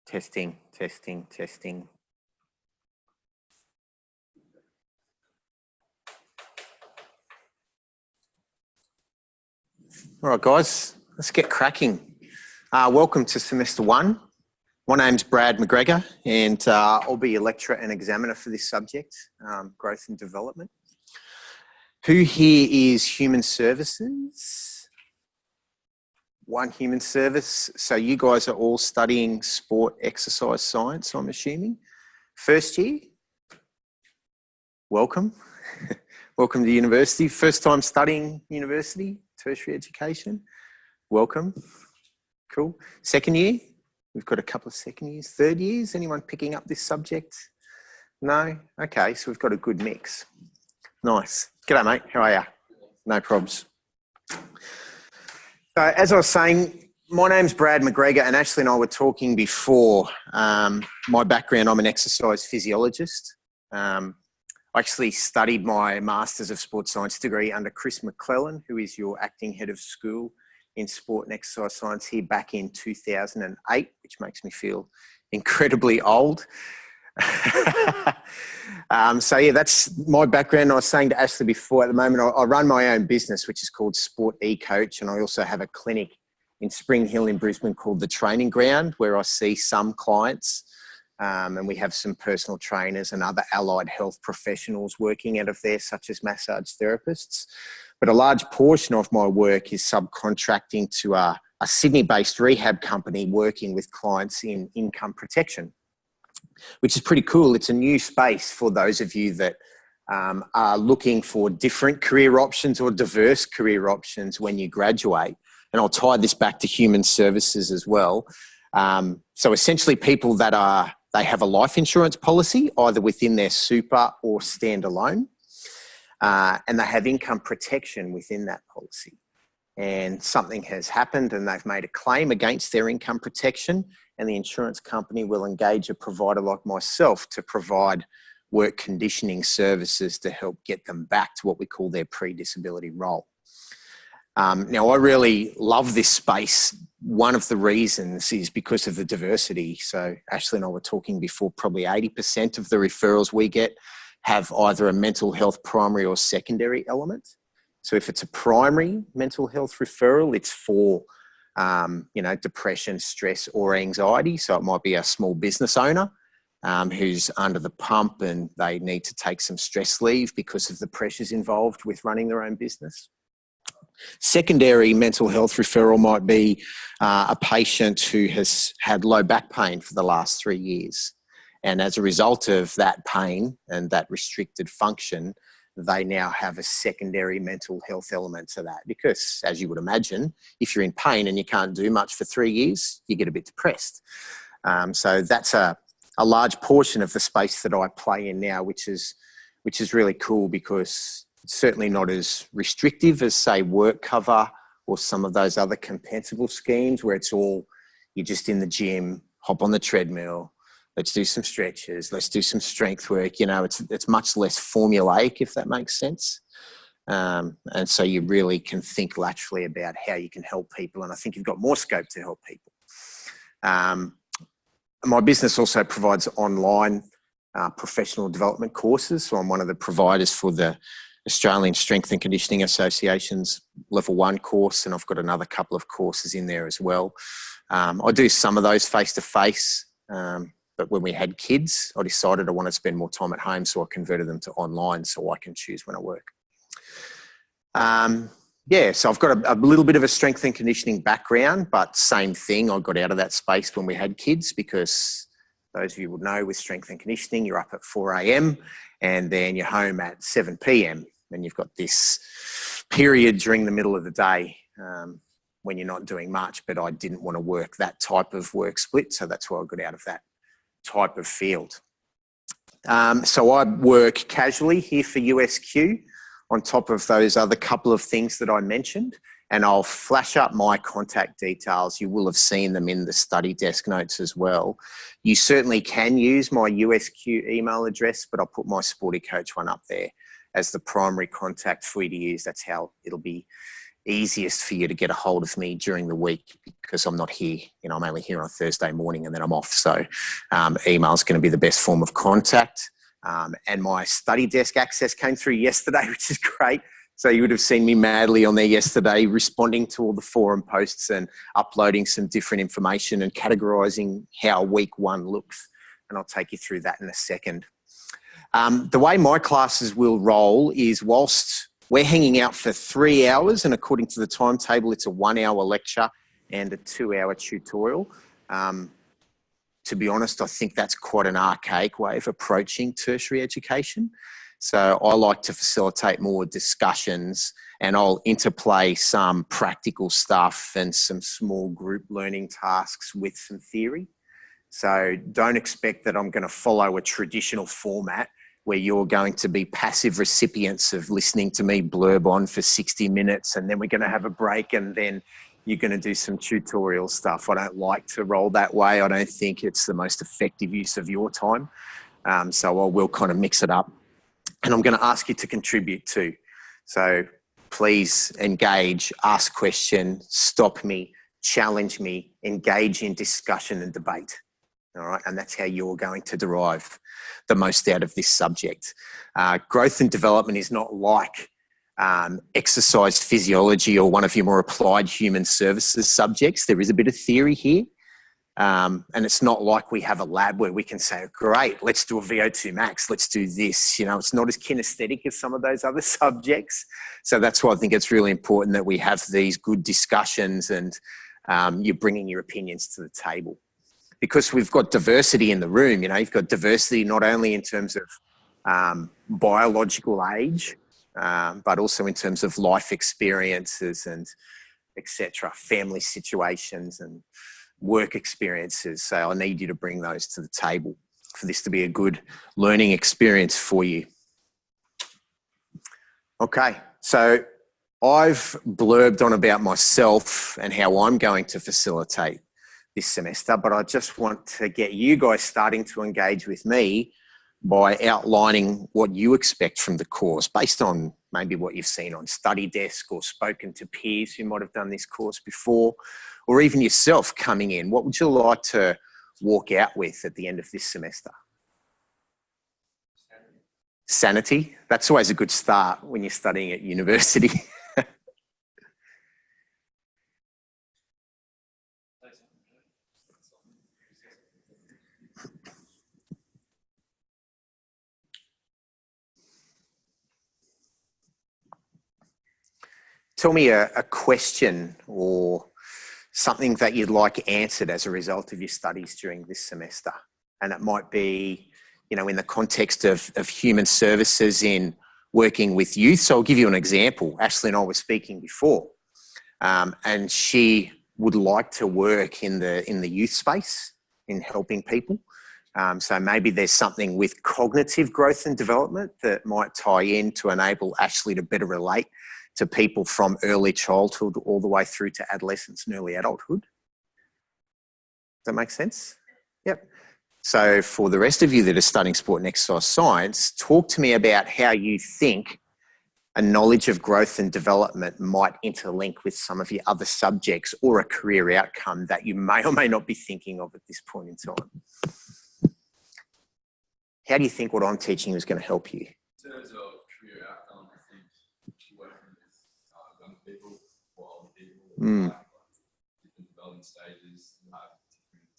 Testing, testing, testing. All right, guys, let's get cracking. Welcome to semester one. My name's Brad McGregor, and I'll be a lecturer and examiner for this subject, growth and development. Who here is human services? One human service. So you guys are all studying sport exercise science, I'm assuming. First year? Welcome. Welcome to university. First time studying university, tertiary education? Welcome. Cool. Second year? We've got a couple of second years. Third years? Anyone picking up this subject? No? Okay, so we've got a good mix. Nice. G'day, mate. How are you? No probs. So as I was saying, my name's Brad McGregor, and Ashley and I were talking before. My background, I'm an exercise physiologist. I actually studied my Masters of Sports Science degree under Chris McClellan, who is your acting head of school in sport and exercise science here back in 2008, which makes me feel incredibly old. So yeah, that's my background. I was saying to Ashley before, at the moment, I run my own business, which is called Sport E-Coach. And I also have a clinic in Spring Hill in Brisbane called The Training Ground, where I see some clients and we have some personal trainers and other allied health professionals working out of there, such as massage therapists. But a large portion of my work is subcontracting to a Sydney-based rehab company working with clients in income protection, which is pretty cool. It's a new space for those of you that are looking for different career options or diverse career options when you graduate. And I'll tie this back to human services as well. So essentially people that they have a life insurance policy, either within their super or standalone, and they have income protection within that policy. And something has happened and they've made a claim against their income protection, and the insurance company will engage a provider like myself to provide work conditioning services to help get them back to what we call their pre-disability role. Now, I really love this space. One of the reasons is because of the diversity. So Ashley and I were talking before, probably 80% of the referrals we get have either a mental health primary or secondary element. So if it's a primary mental health referral, it's for depression, stress, or anxiety. So it might be a small business owner who's under the pump and they need to take some stress leave because of the pressures involved with running their own business. Secondary mental health referral might be a patient who has had low back pain for the last 3 years. And as a result of that pain and that restricted function, they now have a secondary mental health element to that, because as you would imagine, if you're in pain and you can't do much for 3 years, you get a bit depressed. So that's a large portion of the space that I play in now, which is really cool, because it's certainly not as restrictive as, say, work cover or some of those other compensable schemes where it's all, you're just in the gym, hop on the treadmill, let's do some stretches, let's do some strength work. You know, it's much less formulaic, if that makes sense. And so you really can think laterally about how you can help people. And I think you've got more scope to help people. My business also provides online professional development courses. So I'm one of the providers for the Australian Strength and Conditioning Association's Level 1 course, and I've got another couple of courses in there as well. I do some of those face-to-face, but when we had kids, I decided I want to spend more time at home, so I converted them to online so I can choose when I work. So I've got a little bit of a strength and conditioning background, but same thing, I got out of that space when we had kids, because those of you would know with strength and conditioning, you're up at 4 a.m. and then you're home at 7 p.m. and you've got this period during the middle of the day when you're not doing much, but I didn't want to work that type of work split, so that's why I got out of that type of field. So I work casually here for USQ on top of those other couple of things that I mentioned, and I'll flash up my contact details. You will have seen them in the study desk notes as well. You certainly can use my USQ email address, but I'll put my Sporty Coach one up there as the primary contact for you to use. That's how it'll be easiest for you to get a hold of me during the week because I'm not here. You know, I'm only here on Thursday morning and then I'm off. So email is going to be the best form of contact. And my study desk access came through yesterday, which is great. So you would have seen me madly on there yesterday, responding to all the forum posts and uploading some different information and categorizing how week 1 looks. And I'll take you through that in a second. The way my classes will roll is whilst we're hanging out for 3 hours, and according to the timetable, it's a 1-hour lecture and a 2-hour tutorial. To be honest, I think that's quite an archaic way of approaching tertiary education. So I like to facilitate more discussions, and I'll interplay some practical stuff and some small group learning tasks with some theory. So don't expect that I'm going to follow a traditional format where you're going to be passive recipients of listening to me blurb on for 60 minutes and then we're going to have a break and then you're going to do some tutorial stuff. I don't like to roll that way. I don't think it's the most effective use of your time. So I will kind of mix it up. And I'm going to ask you to contribute too. So please engage, ask questions, stop me, challenge me, engage in discussion and debate. All right, and that's how you're going to derive the most out of this subject. Growth and development is not like exercise physiology or one of your more applied human services subjects. There is a bit of theory here. And it's not like we have a lab where we can say, great, let's do a VO2 max, let's do this. You know, it's not as kinesthetic as some of those other subjects. So that's why I think it's really important that we have these good discussions and you're bringing your opinions to the table. Because we've got diversity in the room, you know, you've got diversity not only in terms of biological age, but also in terms of life experiences and etc., family situations and work experiences. So I need you to bring those to the table for this to be a good learning experience for you. Okay, so I've blurbed on about myself and how I'm going to facilitate this semester, but I just want to get you guys starting to engage with me by outlining what you expect from the course based on maybe what you've seen on study desk or spoken to peers who might have done this course before, or even yourself coming in. What would you like to walk out with at the end of this semester? Sanity. That's always a good start when you're studying at university. Tell me a question or something that you'd like answered as a result of your studies during this semester. And it might be, you know, in the context of human services in working with youth. So I'll give you an example. Ashley and I were speaking before, and she would like to work in the youth space in helping people. So maybe there's something with cognitive growth and development that might tie in to enable Ashley to better relate to people from early childhood all the way through to adolescence and early adulthood. Does that make sense? Yep. So for the rest of you that are studying sport and exercise science, talk to me about how you think a knowledge of growth and development might interlink with some of your other subjects or a career outcome that you may or may not be thinking of at this point in time. How do you think what I'm teaching is going to help you? In terms of career outcome, I think working with young people or older people, different development stages, have different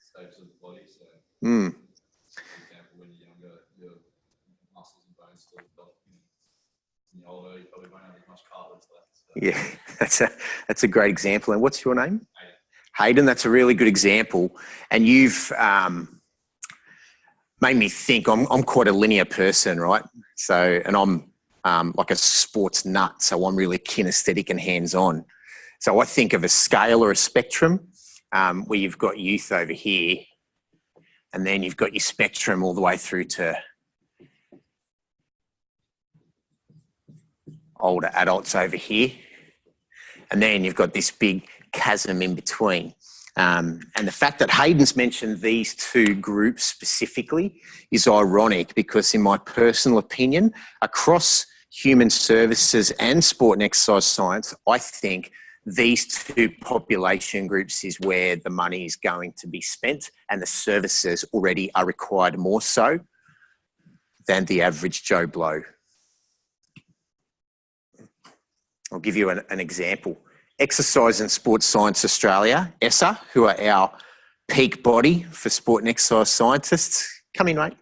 stages of the body. So, for example, when you're younger, your muscles and bones still developing. When you're older, you probably won't have as much cartilage left. So. Yeah, that's a great example. And what's your name? Hayden, that's a really good example. And you've made me think. I'm quite a linear person, right? So, and I'm like a sports nut. So I'm really kinesthetic and hands-on. So I think of a scale or a spectrum where you've got youth over here, and then you've got your spectrum all the way through to older adults over here. And then you've got this big chasm in between. And the fact that Hayden's mentioned these two groups specifically is ironic because in my personal opinion, across human services and sport and exercise science, I think these two population groups is where the money is going to be spent, and the services already are required more so than the average Joe Blow. I'll give you an example. Exercise and Sports Science Australia, ESSA, who are our peak body for sport and exercise scientists, come in, mate,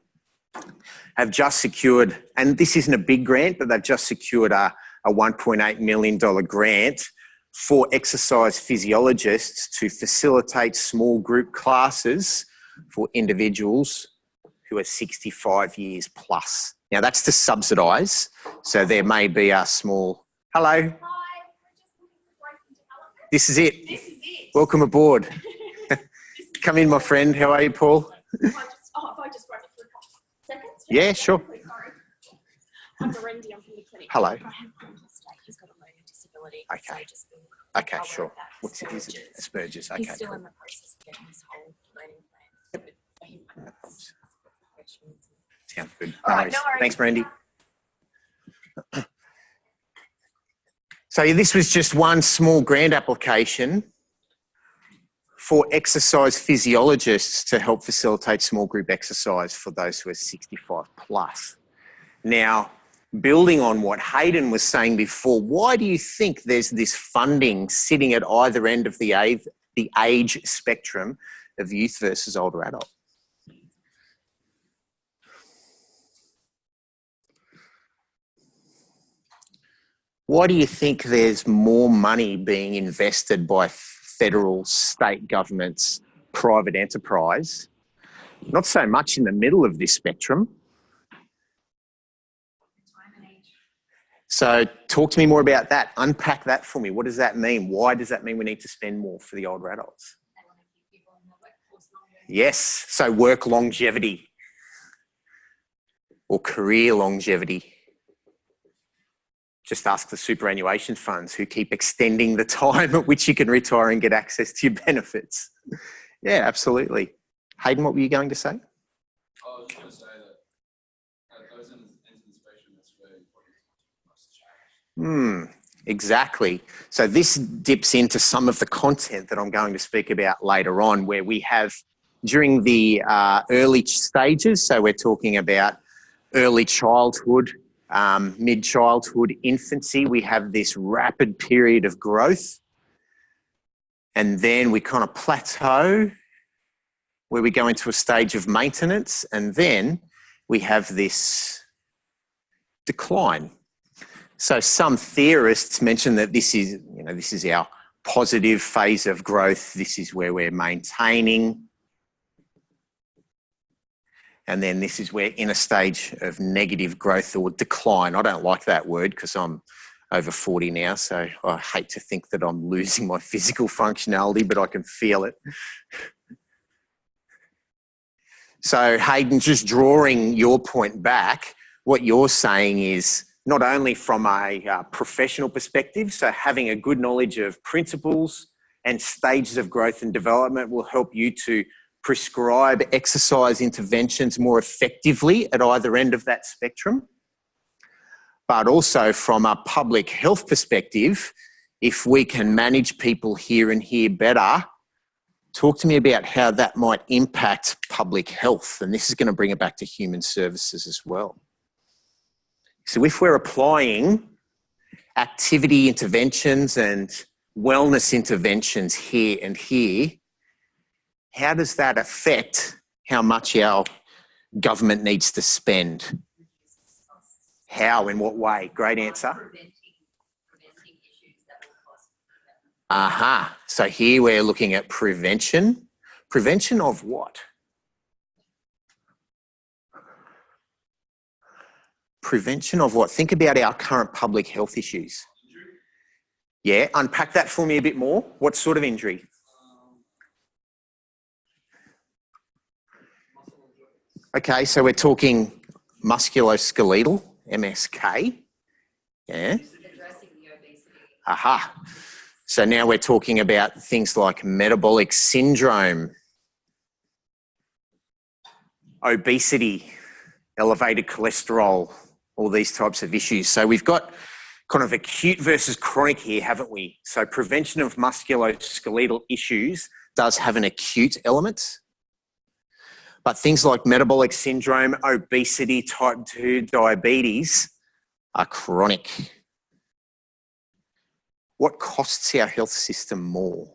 have just secured, and this isn't a big grant, but they've just secured a $1.8 million grant for exercise physiologists to facilitate small group classes for individuals who are 65 years plus. Now that's to subsidise, so there may be a small, hello. Hi, This is it. This is it. Welcome aboard. Come in, my friend. How are you, Paul? If I just grab it for a couple seconds. Yeah, sure. Sorry. I'm Randy, I'm from the clinic. Hello. I have a mistake. He's got a learning disability. Okay. So just Okay, sure. What's it? Is it Asperger's? Okay. He's still Cool. in the process of getting his whole learning plan. For him, No problems. questions. Sounds good. All right, no worries. Thanks, Randy. So this was just one small grant application for exercise physiologists to help facilitate small group exercise for those who are 65 plus. Now, building on what Hayden was saying before, why do you think there's this funding sitting at either end of the age spectrum of youth versus older adult? Why do you think there's more money being invested by federal, state governments, private enterprise, not so much in the middle of this spectrum? So talk to me more about that. Unpack that for me. What does that mean? Why does that mean we need to spend more for the older adults? Yes, so work longevity or career longevity. Just ask the superannuation funds who keep extending the time at which you can retire and get access to your benefits. Yeah, absolutely. Hayden, what were you going to say? I was going to say that at those ends of the spectrum, that's where bodies must change. Exactly. So this dips into some of the content that I'm going to speak about later on, where we have during the early stages, so we're talking about early childhood, mid-childhood, infancy, we have this rapid period of growth, and then we kind of plateau where we go into a stage of maintenance, and then we have this decline. So some theorists mention that this is our positive phase of growth. This is where we're maintaining. And then this is where in a stage of negative growth or decline. I don't like that word because I'm over 40 now, so I hate to think that I'm losing my physical functionality, but I can feel it. So Hayden, just drawing your point back, what you're saying is not only from a professional perspective, so having a good knowledge of principles and stages of growth and development will help you to prescribe exercise interventions more effectively at either end of that spectrum. But also from a public health perspective, if we can manage people here and here better, talk to me about how that might impact public health. And this is going to bring it back to human services as well. So if we're applying activity interventions and wellness interventions here and here, how does that affect how much our government needs to spend? How, in what way? Great answer. Aha. So here we're looking at prevention. Prevention of what? Prevention of what? Think about our current public health issues. Yeah, unpack that for me a bit more. What sort of injury? Okay, so we're talking musculoskeletal, MSK. Yeah. Aha. So now we're talking about things like metabolic syndrome, obesity, elevated cholesterol, all these types of issues. So we've got kind of acute versus chronic here, haven't we? So prevention of musculoskeletal issues does have an acute element, but things like metabolic syndrome, obesity, type 2 diabetes are chronic. What costs our health system more?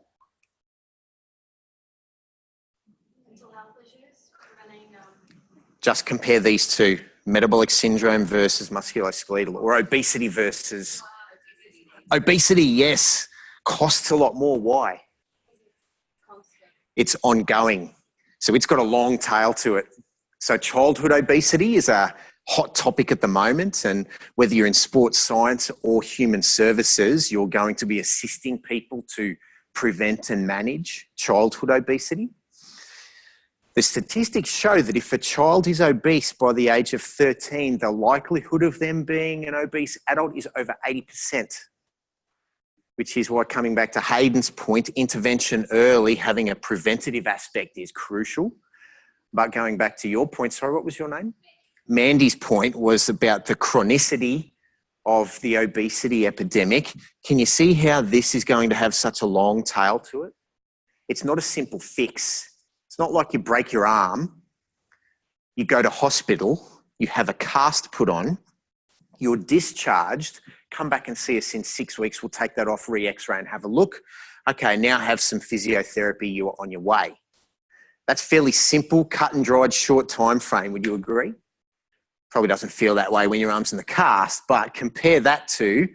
Mental health issues, preventing. Just compare these two, metabolic syndrome versus musculoskeletal, or obesity versus... Obesity, yes, costs a lot more. Why? It's ongoing. So it's got a long tail to it. So childhood obesity is a hot topic at the moment, and whether you're in sports science or human services, you're going to be assisting people to prevent and manage childhood obesity. The statistics show that if a child is obese by the age of 13, the likelihood of them being an obese adult is over 80%, which is why, coming back to Hayden's point, intervention early, having a preventative aspect is crucial. But going back to your point, sorry, what was your name? Mandy's point was about the chronicity of the obesity epidemic. Can you see how this is going to have such a long tail to it? It's not a simple fix. It's not like you break your arm, you go to hospital, you have a cast put on, you're discharged, come back and see us in 6 weeks, we'll take that off, re-x-ray and have a look. Okay, now have some physiotherapy, you're on your way. That's fairly simple, cut and dried, short time frame, would you agree? Probably doesn't feel that way when your arm's in the cast, but compare that to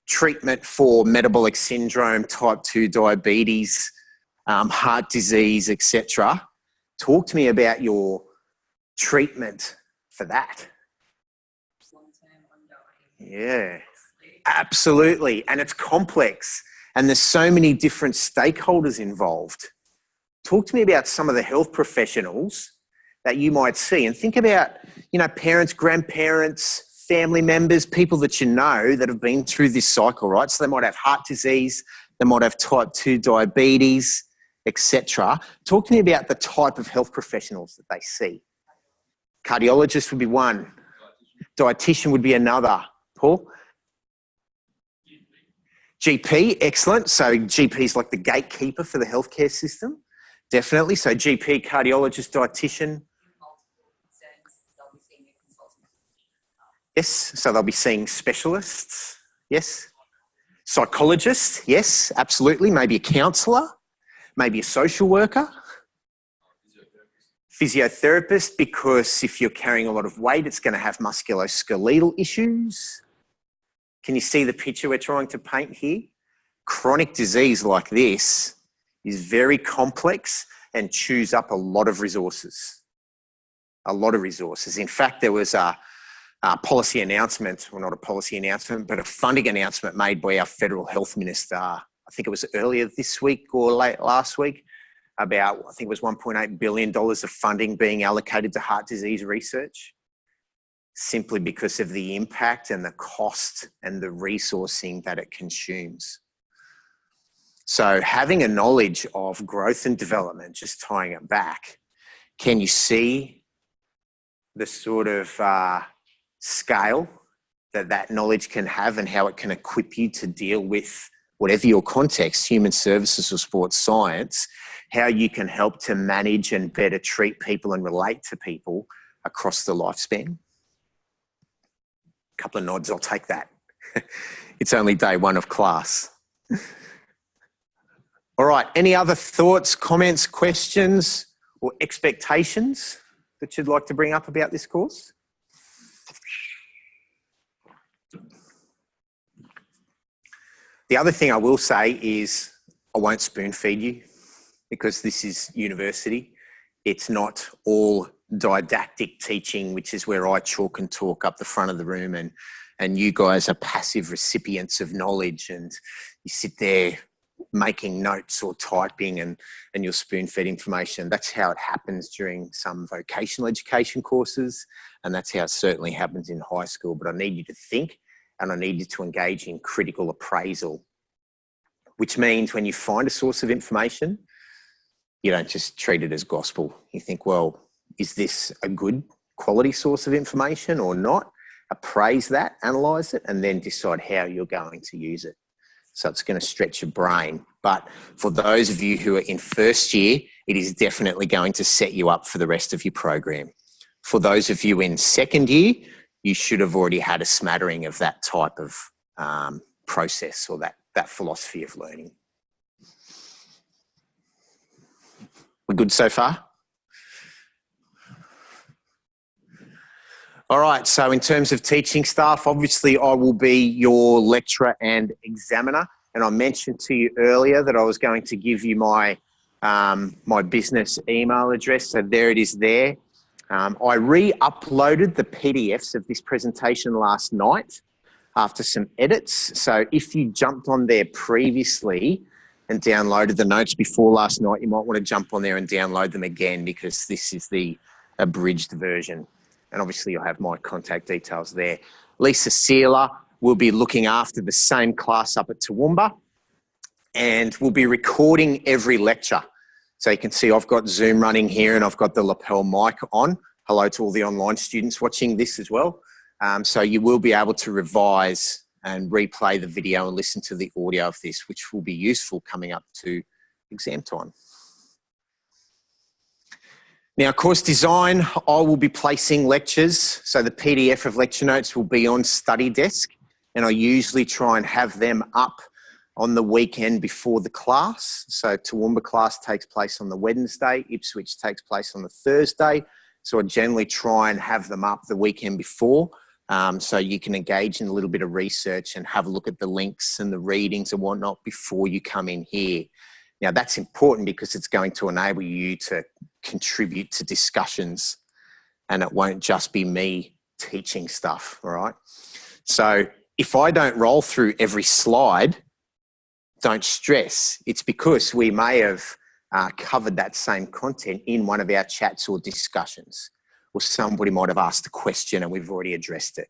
treatment for metabolic syndrome, type 2 diabetes, heart disease, etc. Talk to me about your treatment for that. Yeah, absolutely. And it's complex, and there's so many different stakeholders involved. Talk to me about some of the health professionals that you might see, and think about, you know, parents, grandparents, family members, people that you know that have been through this cycle, right? So they might have heart disease, they might have type 2 diabetes, etc. Talk to me about the type of health professionals that they see. Cardiologist would be one. Dietitian would be another. Paul? GP, excellent. So GP is like the gatekeeper for the healthcare system. Definitely. So GP, cardiologist, dietitian. Yes. So they'll be seeing specialists. Yes. Psychologist. Yes, absolutely. Maybe a counsellor. Maybe a social worker. Physiotherapist, because if you're carrying a lot of weight, it's going to have musculoskeletal issues. Can you see the picture we're trying to paint here? Chronic disease like this is very complex and chews up a lot of resources. A lot of resources. In fact, there was a policy announcement, well, not a policy announcement, but a funding announcement made by our federal health minister, I think it was earlier this week or late last week, about, I think it was $1.8 billion of funding being allocated to heart disease research, simply because of the impact and the cost and the resourcing that it consumes. So having a knowledge of growth and development, just tying it back, can you see the sort of scale that that knowledge can have and how it can equip you to deal with whatever your context, human services or sports science, how you can help to manage and better treat people and relate to people across the lifespan? A couple of nods, I'll take that. It's only day one of class. All right, any other thoughts, comments, questions, or expectations that you'd like to bring up about this course? The other thing I will say is I won't spoon feed you, because this is university. It's not all didactic teaching, which is where I chalk and talk up the front of the room, and you guys are passive recipients of knowledge, and you sit there making notes or typing and you'll spoon feed information. That's how it happens during some vocational education courses, and that's how it certainly happens in high school. But I need you to think, and I need you to engage in critical appraisal, which means when you find a source of information, you don't just treat it as gospel. You think, well, is this a good quality source of information or not? appraise that, analyze it, and then decide how you're going to use it. So it's going to stretch your brain. But for those of you who are in first year, it is definitely going to set you up for the rest of your program. For those of you in second year, you should have already had a smattering of that type of process or that philosophy of learning. We're good so far? All right, so in terms of teaching staff, obviously I will be your lecturer and examiner. And I mentioned to you earlier that I was going to give you my, my business email address. So there it is there. I re-uploaded the PDFs of this presentation last night after some edits. So if you jumped on there previously and downloaded the notes before last night, you might want to jump on there and download them again because this is the abridged version. And obviously you'll have my contact details there. Lisa Sealer will be looking after the same class up at Toowoomba, and we'll be recording every lecture. So you can see I've got Zoom running here and I've got the lapel mic on. Hello to all the online students watching this as well. So you will be able to revise and replay the video and listen to the audio of this, which will be useful coming up to exam time. Now, course design, I will be placing lectures. So the PDF of lecture notes will be on study desk, and I usually try and have them up on the weekend before the class. So Toowoomba class takes place on the Wednesday, Ipswich takes place on the Thursday. So I generally try and have them up the weekend before, so you can engage in a little bit of research and have a look at the links and the readings and whatnot before you come in here. Now that's important because it's going to enable you to contribute to discussions, and it won't just be me teaching stuff, all right? So if I don't roll through every slide, don't stress. It's because we may have covered that same content in one of our chats or discussions, or somebody might have asked a question and we've already addressed it.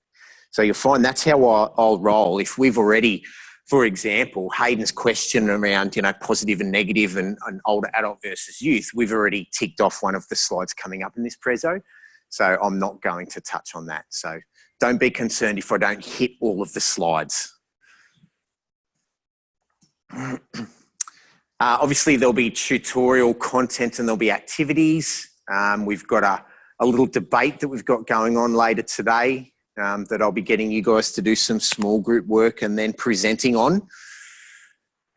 So you'll find that's how I'll roll. If we've already, for example, Hayden's question around, positive and negative and older adult versus youth, we've already ticked off one of the slides coming up in this prezzo. So I'm not going to touch on that. So don't be concerned if I don't hit all of the slides. Obviously, there'll be tutorial content and there'll be activities. We've got a little debate that we've got going on later today. That I'll be getting you guys to do some small group work and then presenting on.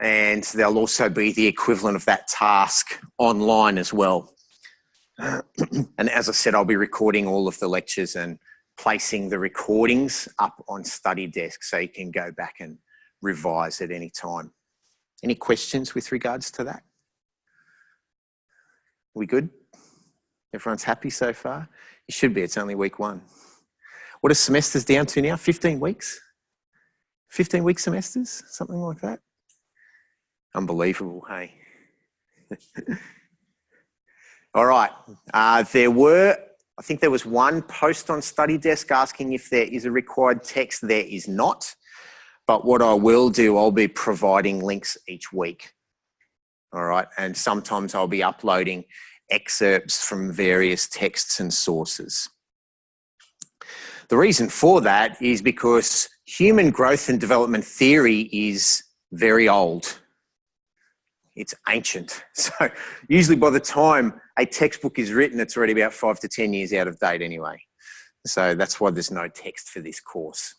And there'll also be the equivalent of that task online as well. And as I said, I'll be recording all of the lectures and placing the recordings up on study desk so you can go back and revise at any time. Any questions with regards to that? Are we good? Everyone's happy so far? You should be, it's only week one. What are semesters down to now? 15 weeks? 15-week semesters? Something like that? Unbelievable, hey? All right. I think there was one post on study desk asking if there is a required text. There is not. But what I will do, I'll be providing links each week. All right. And sometimes I'll be uploading excerpts from various texts and sources. The reason for that is because human growth and development theory is very old. It's ancient. So usually by the time a textbook is written, it's already about 5 to 10 years out of date anyway. So that's why there's no text for this course.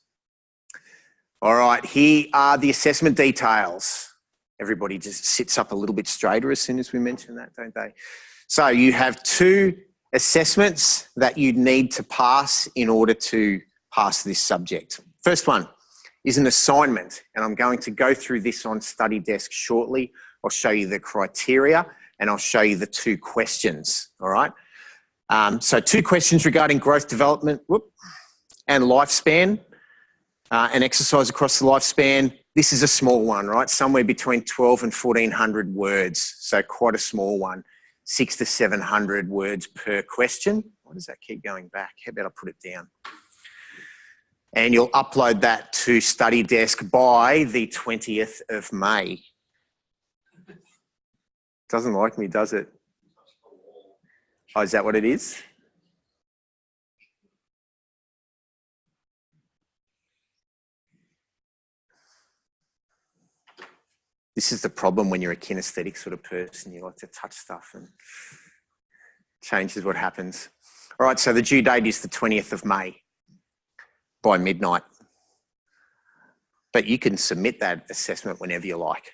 All right, here are the assessment details. Everybody just sits up a little bit straighter as soon as we mention that, don't they? So you have 2 assessments that you need to pass in order to pass this subject. First one is an assignment, and I'm going to go through this on study desk shortly. I'll show you the criteria and I'll show you the 2 questions, all right? So 2 questions regarding growth, development, and lifespan, and exercise across the lifespan. This is a small one, right? Somewhere between 12 and 1400 words, so quite a small one. 600 to 700 words per question. Why does that keep going back? How about I put it down? And you'll upload that to Study Desk by the 20th of May. Doesn't like me, does it? Oh, is that what it is? This is the problem when you're a kinesthetic sort of person. You like to touch stuff and changes what happens. All right, so the due date is the 20th of May by midnight. But you can submit that assessment whenever you like.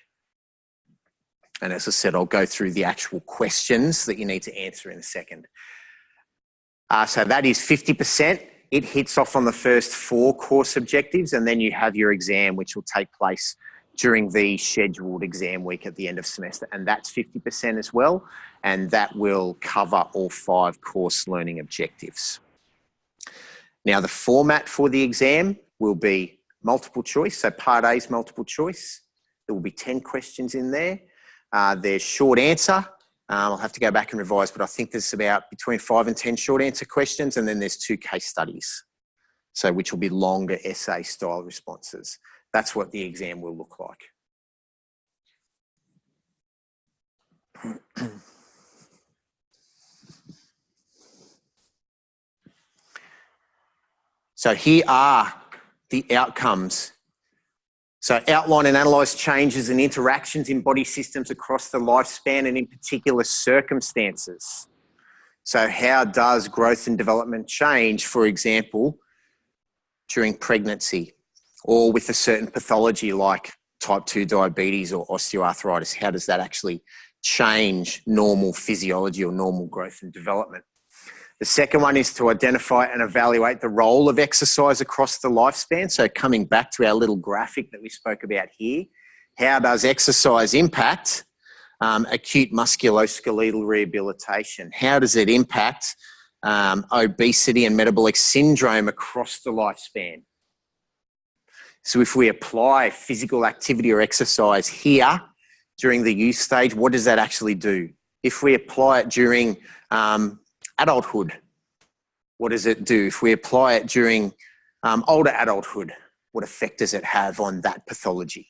And as I said, I'll go through the actual questions that you need to answer in a second. So that is 50%. It hits off on the first 4 course objectives, and then you have your exam, which will take place during the scheduled exam week at the end of semester. And that's 50% as well. And that will cover all 5 course learning objectives. Now, the format for the exam will be multiple choice. So part A is multiple choice. There will be 10 questions in there. There's short answer. I'll have to go back and revise, but I think there's about between 5 and 10 short answer questions, and then there's 2 case studies, so which will be longer essay style responses. That's what the exam will look like. So here are the outcomes. So outline and analyse changes and interactions in body systems across the lifespan and in particular circumstances. So how does growth and development change, for example, during pregnancy or with a certain pathology like type 2 diabetes or osteoarthritis? How does that actually change normal physiology or normal growth and development? The second one is to identify and evaluate the role of exercise across the lifespan. So coming back to our little graphic that we spoke about here, how does exercise impact acute musculoskeletal rehabilitation? How does it impact obesity and metabolic syndrome across the lifespan? So if we apply physical activity or exercise here during the youth stage, what does that actually do? If we apply it during adulthood, what does it do? If we apply it during older adulthood, what effect does it have on that pathology?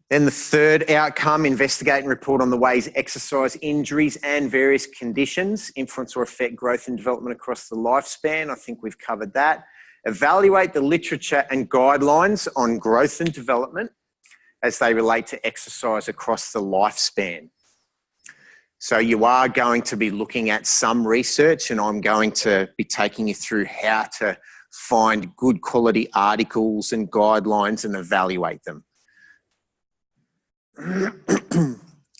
Then the third outcome, investigate and report on the ways exercise injuries and various conditions influence or affect growth and development across the lifespan. I think we've covered that. Evaluate the literature and guidelines on growth and development as they relate to exercise across the lifespan. So you are going to be looking at some research, and I'm going to be taking you through how to find good quality articles and guidelines and evaluate them.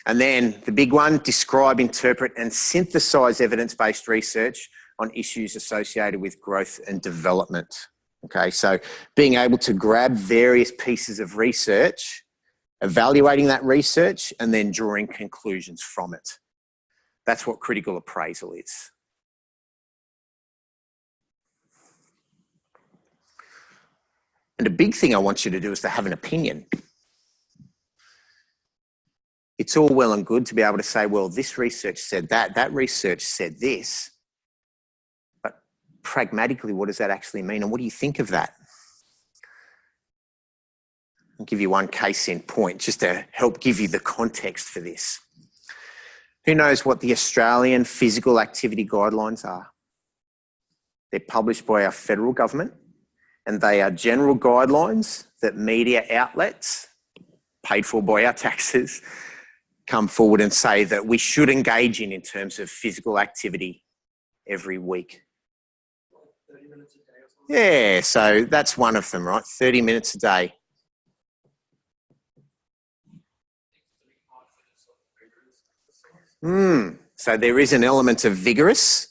And then the big one, describe, interpret and synthesize evidence-based research on issues associated with growth and development. Okay, so being able to grab various pieces of research, evaluating that research and then drawing conclusions from it. That's what critical appraisal is. And the big thing I want you to do is to have an opinion. It's all well and good to be able to say, well, this research said that, that research said this. But pragmatically, what does that actually mean? And what do you think of that? I'll give you one case in point just to help give you the context for this. Who knows what the Australian Physical Activity Guidelines are? They're published by our federal government, and they are general guidelines that media outlets, paid for by our taxes, come forward and say that we should engage in terms of physical activity every week. 30 minutes a day or something? Yeah, so that's one of them, right? 30 minutes a day. So there is an element of vigorous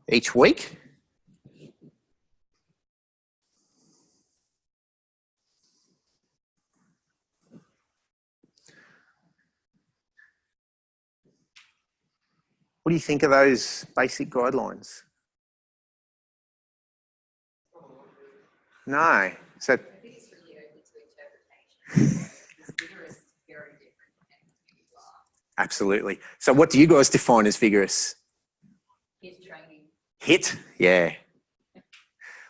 each week. What do you think of those basic guidelines? No. So I think it's really open to interpretation. Vigorous is very different than who you are. absolutely. So what do you guys define as vigorous? His training. HIIT? Yeah.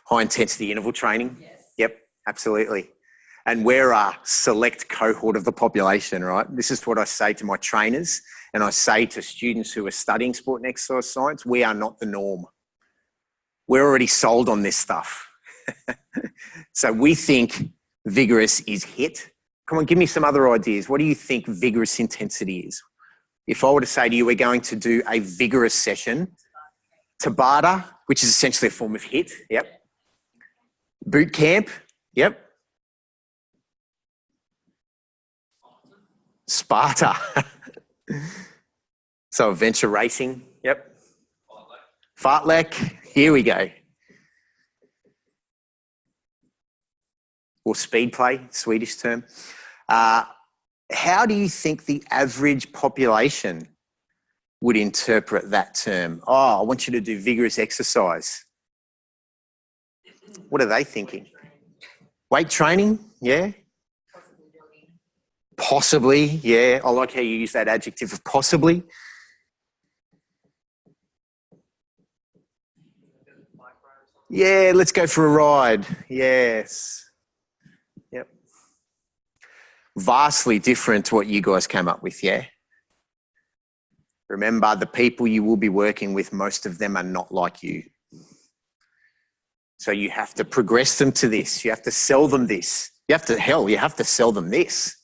High intensity interval training? Yes. Yep, absolutely. And we're a select cohort of the population, right? This is what I say to my trainers, and I say to students who are studying sport and exercise science, we are not the norm. We're already sold on this stuff. So we think vigorous is HIIT. Come on, give me some other ideas. What do you think vigorous intensity is? If I were to say to you, we're going to do a vigorous session, Tabata, which is essentially a form of HIIT, yep. Boot camp, yep. Sparta. So adventure racing, yep. Fartlek, here we go. Or speed play, Swedish term. How do you think the average population would interpret that term? Oh, I want you to do vigorous exercise. What are they thinking? Weight training, yeah. Possibly, yeah. I like how you use that adjective of possibly. Yeah, let's go for a ride. Yes. Yep. Vastly different to what you guys came up with, yeah? Remember, the people you will be working with, most of them are not like you. So you have to progress them to this. You have to sell them this. You have to sell them this.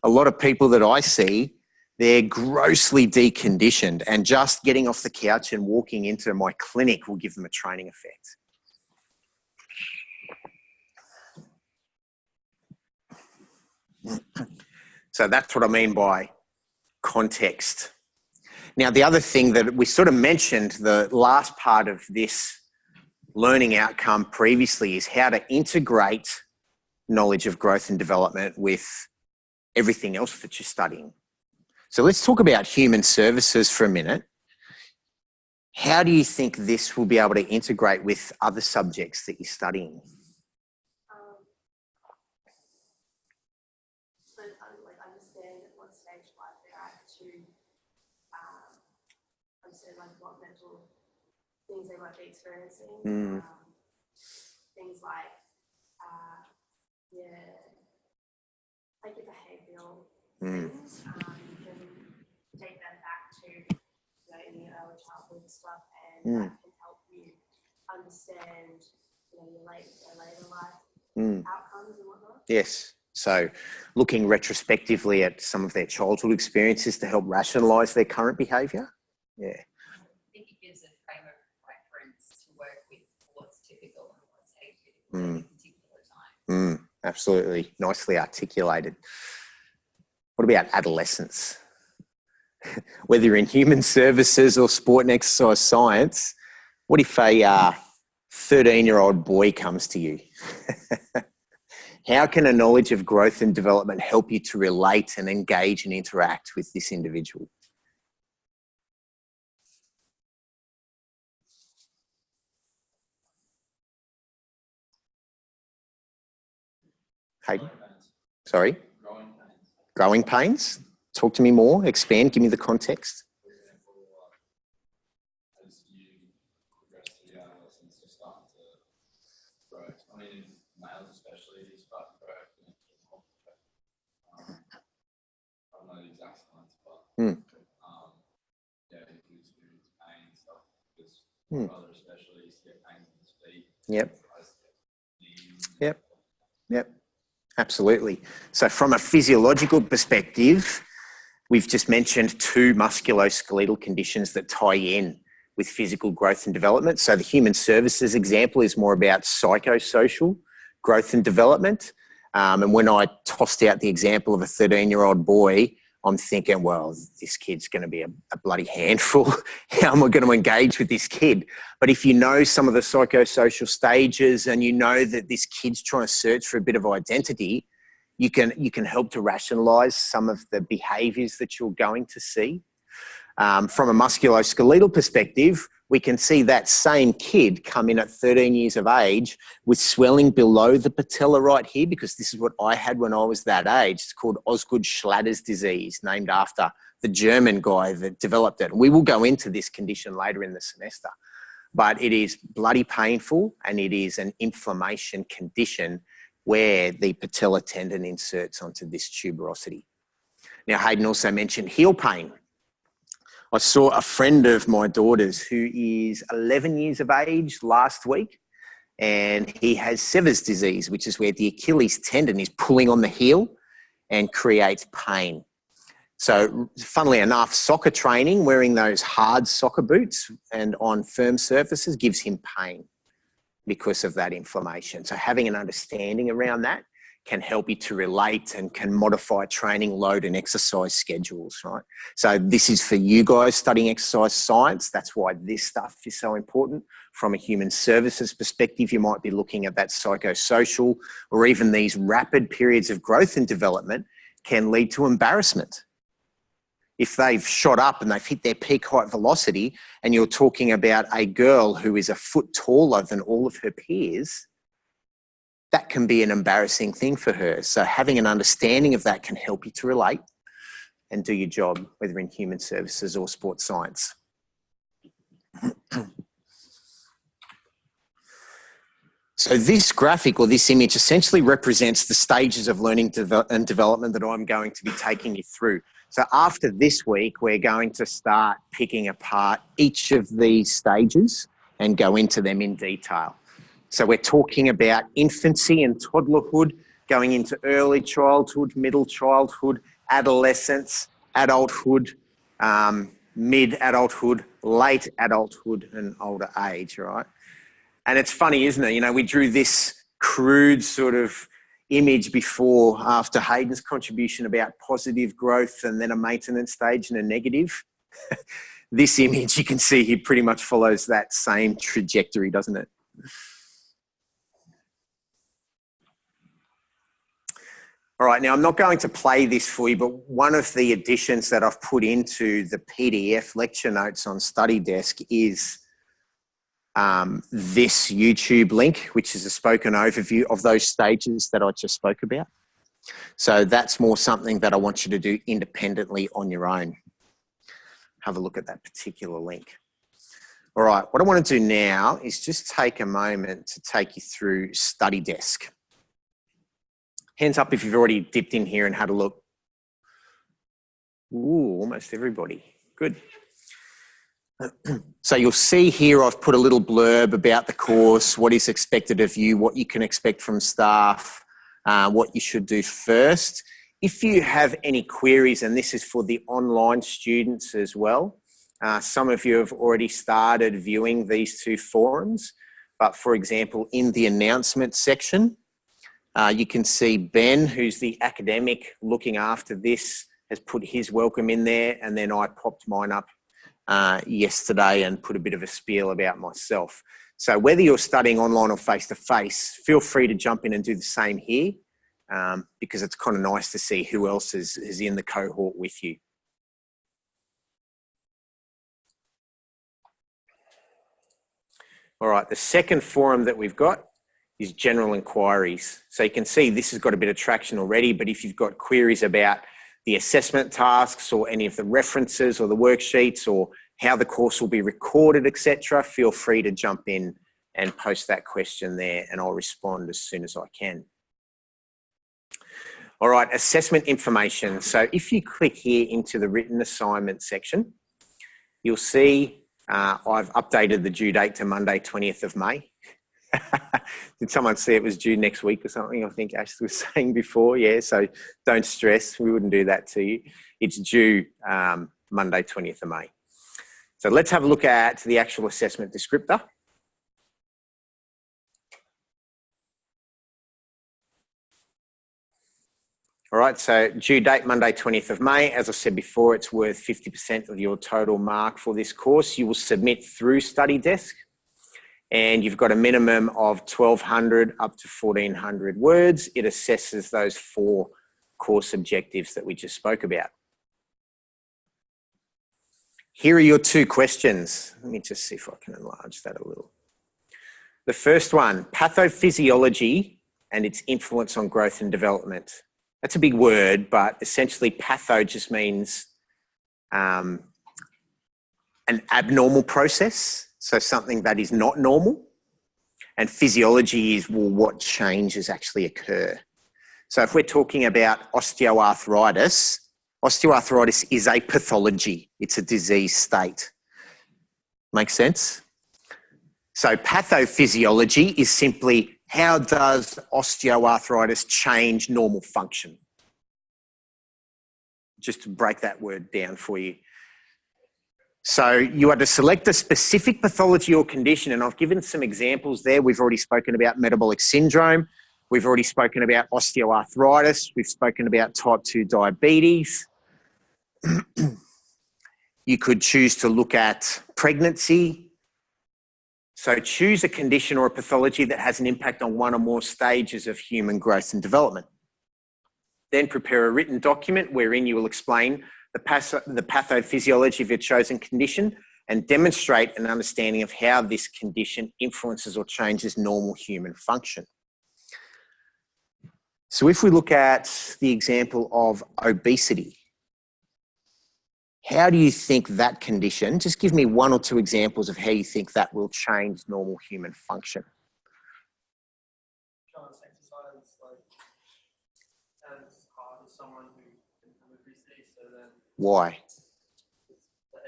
A lot of people that I see, they're grossly deconditioned, and just getting off the couch and walking into my clinic will give them a training effect. So that's what I mean by context. Now, the other thing that we sort of mentioned, the last part of this learning outcome previously, is how to integrate knowledge of growth and development with everything else that you're studying. So let's talk about human services for a minute. How do you think this will be able to integrate with other subjects that you're studying? So understand at what stage life they're at to understand what mental things they might be experiencing. Things like like the behavioural things. You can take them back to in your early childhood stuff, and that can help you understand your later life outcomes and whatnot. Yes. So looking retrospectively at some of their childhood experiences to help rationalise their current behaviour. Yeah. I think it gives a frame of reference to work with what's typical and what's atypical at a particular time. Absolutely. Nicely articulated. What about adolescence? Whether you're in human services or sport and exercise science, what if a 13-year-old boy comes to you? How can a knowledge of growth and development help you to relate and engage and interact with this individual? Hayden? Sorry? Growing pains? Talk to me more, expand, give me the context. For example, as you progress through adolescence, you're starting to grow. I mean, males especially, you start to grow exponentially more. I don't know the exact science, but you can experience pain and stuff. Because brother especially used to get pain in his feet. Yep. Absolutely. So from a physiological perspective, we've just mentioned two musculoskeletal conditions that tie in with physical growth and development. So the human services example is more about psychosocial growth and development. And when I tossed out the example of a 13-year-old boy, I'm thinking, well, this kid's going to be a bloody handful. How am I going to engage with this kid? But if you know some of the psychosocial stages and you know that this kid's trying to search for a bit of identity, you can help to rationalize some of the behaviors that you're going to see. From a musculoskeletal perspective, we can see that same kid come in at 13 years of age with swelling below the patella right here, because this is what I had when I was that age. It's called Osgood-Schlatters Disease, named after the German guy that developed it. We will go into this condition later in the semester, but it is bloody painful and it is an inflammation condition where the patella tendon inserts onto this tuberosity. Now, Hayden also mentioned heel pain. I saw a friend of my daughter's who is 11 years of age last week, and he has Sever's disease, which is where the Achilles tendon is pulling on the heel and creates pain. So funnily enough, soccer training, wearing those hard soccer boots and on firm surfaces gives him pain because of that inflammation. So having an understanding around that can help you to relate and can modify training load and exercise schedules, right? So this is for you guys studying exercise science. That's why this stuff is so important. From a human services perspective, you might be looking at that psychosocial, or even these rapid periods of growth and development can lead to embarrassment. If they've shot up and they've hit their peak height velocity, and you're talking about a girl who is a foot taller than all of her peers, that can be an embarrassing thing for her. So having an understanding of that can help you to relate and do your job, whether in human services or sports science. So this graphic or this image essentially represents the stages of learning and development that I'm going to be taking you through. So after this week, we're going to start picking apart each of these stages and go into them in detail. So we're talking about infancy and toddlerhood, going into early childhood, middle childhood, adolescence, adulthood, mid-adulthood, late adulthood, and older age, right? And it's funny, isn't it? You know, we drew this crude sort of image before, after Hayden's contribution about positive growth and then a maintenance stage and a negative. This image, you can see here, pretty much follows that same trajectory, doesn't it? All right, now I'm not going to play this for you, but one of the additions that I've put into the PDF lecture notes on Study Desk is this YouTube link, which is a spoken overview of those stages that I just spoke about. So that's more something that I want you to do independently on your own. Have a look at that particular link. All right, what I want to do now is just take a moment to take you through Study Desk. Hands up if you've already dipped in here and had a look. Ooh, almost everybody. Good. So you'll see here I've put a little blurb about the course, what is expected of you, what you can expect from staff, what you should do first. If you have any queries, and this is for the online students as well, some of you have already started viewing these two forums, but for example, in the announcement section, you can see Ben, who's the academic looking after this, has put his welcome in there, and then I popped mine up yesterday and put a bit of a spiel about myself. So whether you're studying online or face-to-face, feel free to jump in and do the same here, because it's kind of nice to see who else is in the cohort with you. All right, the second forum that we've got is general inquiries. So you can see this has got a bit of traction already, but if you've got queries about the assessment tasks or any of the references or the worksheets or how the course will be recorded, etc., feel free to jump in and post that question there and I'll respond as soon as I can. All right, assessment information. So if you click here into the written assignment section, you'll see I've updated the due date to Monday, 20th of May. Did someone say it was due next week or something? I think Ashley was saying before. Yeah, so don't stress. We wouldn't do that to you. It's due Monday, 20th of May. So let's have a look at the actual assessment descriptor. All right, so due date Monday, 20th of May. As I said before, it's worth 50% of your total mark for this course. You will submit through Study Desk. And you've got a minimum of 1,200 up to 1,400 words. It assesses those 4 course objectives that we just spoke about. Here are your 2 questions. Let me just see if I can enlarge that a little. The first one, pathophysiology and its influence on growth and development. That's a big word, but essentially patho just means an abnormal process. So something that is not normal, and physiology is, well, what changes actually occur. So if we're talking about osteoarthritis, Osteoarthritis is a pathology. It's a disease state. Make sense? So pathophysiology is simply how does osteoarthritis change normal function? Just to break that word down for you. So you are to select a specific pathology or condition, and I've given some examples there. We've already spoken about metabolic syndrome. We've already spoken about osteoarthritis. We've spoken about type 2 diabetes. You could choose to look at pregnancy. So choose a condition or a pathology that has an impact on one or more stages of human growth and development. Then prepare a written document wherein you will explain the pathophysiology of your chosen condition and demonstrate an understanding of how this condition influences or changes normal human function. So if we look at the example of obesity, how do you think that condition, just give me one or two examples of how you think that will change normal human function. Can't exercise like as hard as someone who can have obesity, so then Why? the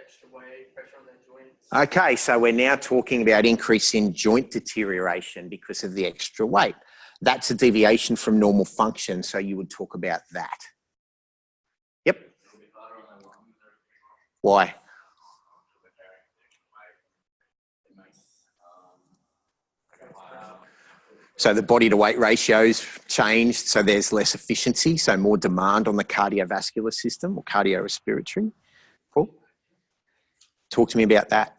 extra weight, pressure on their joints. Okay, so we're now talking about increase in joint deterioration because of the extra weight. That's a deviation from normal function, so you would talk about that. Yep. Why? So the body to weight ratio's changed, so there's less efficiency, so more demand on the cardiovascular system or cardiorespiratory. Paul? Talk to me about that.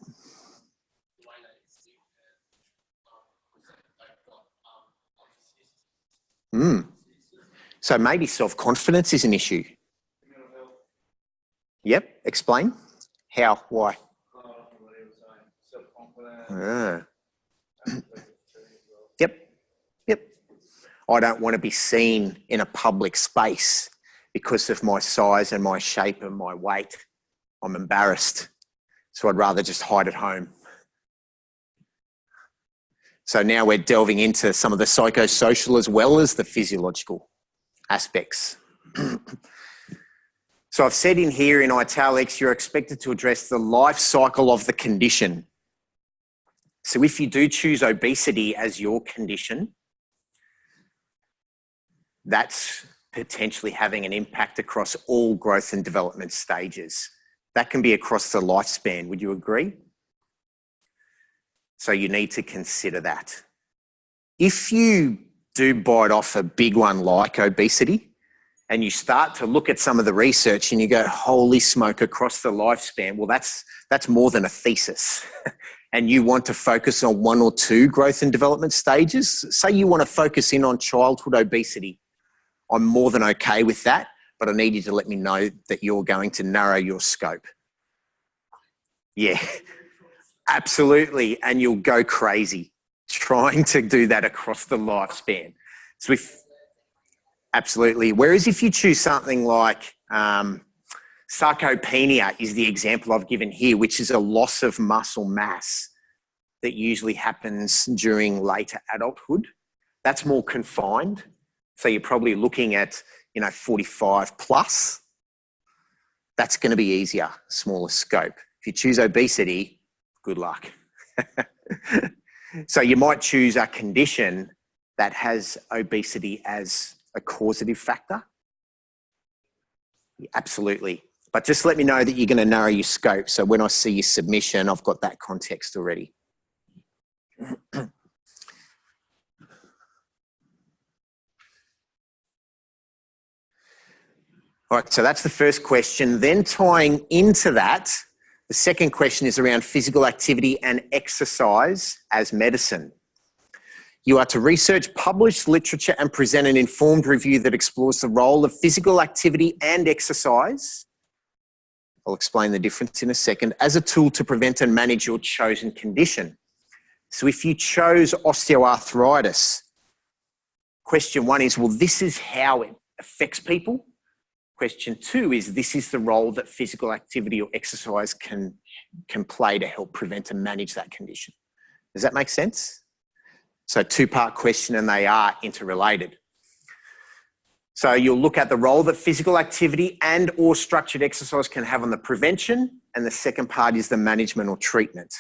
So maybe self-confidence is an issue. Yep, explain. How, why? Yep. I don't want to be seen in a public space because of my size and my shape and my weight. I'm embarrassed. So I'd rather just hide at home. So now we're delving into some of the psychosocial as well as the physiological aspects. So I've said in here in italics, you're expected to address the life cycle of the condition. So if you do choose obesity as your condition, that's potentially having an impact across all growth and development stages. That can be across the lifespan. Would you agree? So you need to consider that. If you do bite off a big one like obesity, and you start to look at some of the research and you go, holy smoke, across the lifespan, well, that's more than a thesis. And you want to focus on one or two growth and development stages. Say you want to focus in on childhood obesity. I'm more than okay with that, but I need you to let me know that you're going to narrow your scope. Yeah, absolutely. And you'll go crazy trying to do that across the lifespan. So absolutely. Whereas if you choose something like sarcopenia is the example I've given here, which is a loss of muscle mass that usually happens during later adulthood, that's more confined. So you're probably looking at, 45 plus. That's going to be easier, smaller scope. If you choose obesity, good luck. So you might choose a condition that has obesity as a causative factor. Absolutely. But just let me know that you're going to narrow your scope. So when I see your submission, I've got that context already. All right, so that's the first question. Then tying into that, the second question is around physical activity and exercise as medicine. You are to research published literature and present an informed review that explores the role of physical activity and exercise. I'll explain the difference in a second, as a tool to prevent and manage your chosen condition. So if you chose osteoarthritis, question one is, well, this is how it affects people. Question two is, this is the role that physical activity or exercise can play to help prevent and manage that condition. Does that make sense? So two-part question, and they are interrelated. So you'll look at the role that physical activity and or structured exercise can have on the prevention, and the second part is the management or treatment.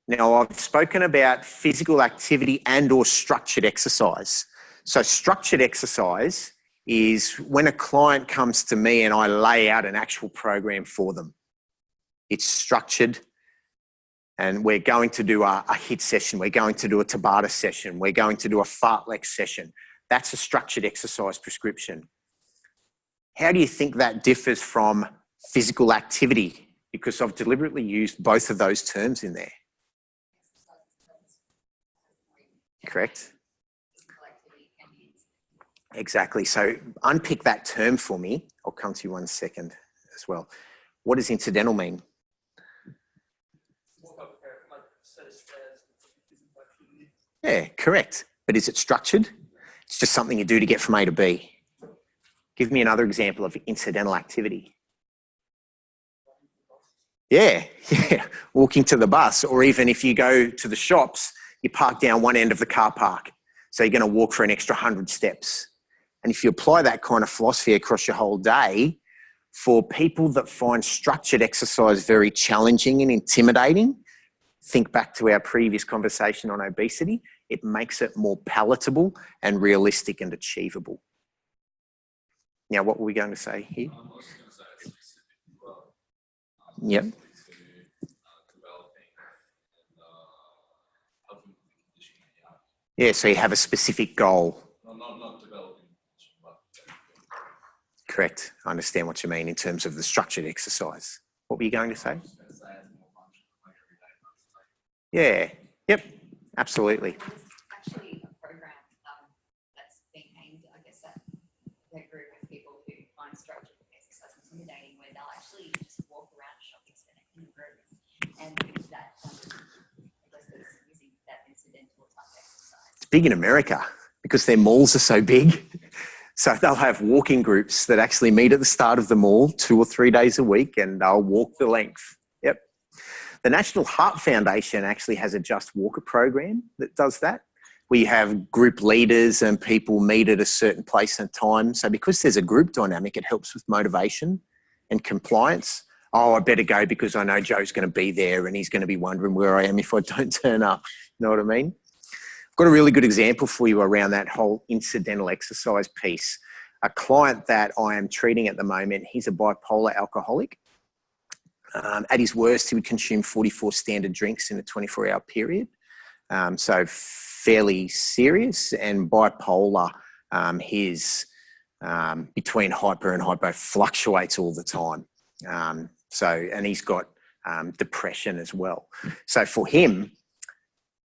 Now, I've spoken about physical activity and or structured exercise. So structured exercise is when a client comes to me and I lay out an actual program for them. It's structured, and we're going to do a HIIT session. We're going to do a Tabata session. We're going to do a fartlek session. That's a structured exercise prescription. How do you think that differs from physical activity? Because I've deliberately used both of those terms in there. Correct? Exactly. So unpick that term for me. I'll come to you 1 second as well. What does incidental mean? Yeah, correct. But is it structured? It's just something you do to get from A to B. Give me another example of incidental activity. Yeah. Walking to the bus, or even if you go to the shops, you park down one end of the car park. So you're going to walk for an extra 100 steps. And if you apply that kind of philosophy across your whole day, for people that find structured exercise very challenging and intimidating, think back to our previous conversation on obesity, it makes it more palatable and realistic and achievable. Now, what were we going to say here? I was just going to say a specific role. Yep. To developing and helping with the conditioning. Yeah, so you have a specific goal. Not developing, but Correct. I understand what you mean in terms of the structured exercise. What were you going to say? Yeah. Yep. Absolutely. There's actually a program that's being aimed, I guess, at that group of people who find structured exercise intimidating, where they'll actually just walk around a shopping centre in a group and use that, I guess it's using that incidental type exercise. It's big in America because their malls are so big. So they'll have walking groups that actually meet at the start of the mall 2 or 3 days a week, and they'll walk the length. Yep. The National Heart Foundation actually has a Just Walker program that does that. We have group leaders and people meet at a certain place and time. So because there's a group dynamic, it helps with motivation and compliance. Oh, I better go because I know Joe's going to be there and he's going to be wondering where I am if I don't turn up. You know what I mean? I've got a really good example for you around that whole incidental exercise piece. A client that I am treating at the moment, he's a bipolar alcoholic. At his worst, he would consume 44 standard drinks in a 24-hour period. So fairly serious, and bipolar, his between hyper and hypo fluctuates all the time. And he's got depression as well. So for him,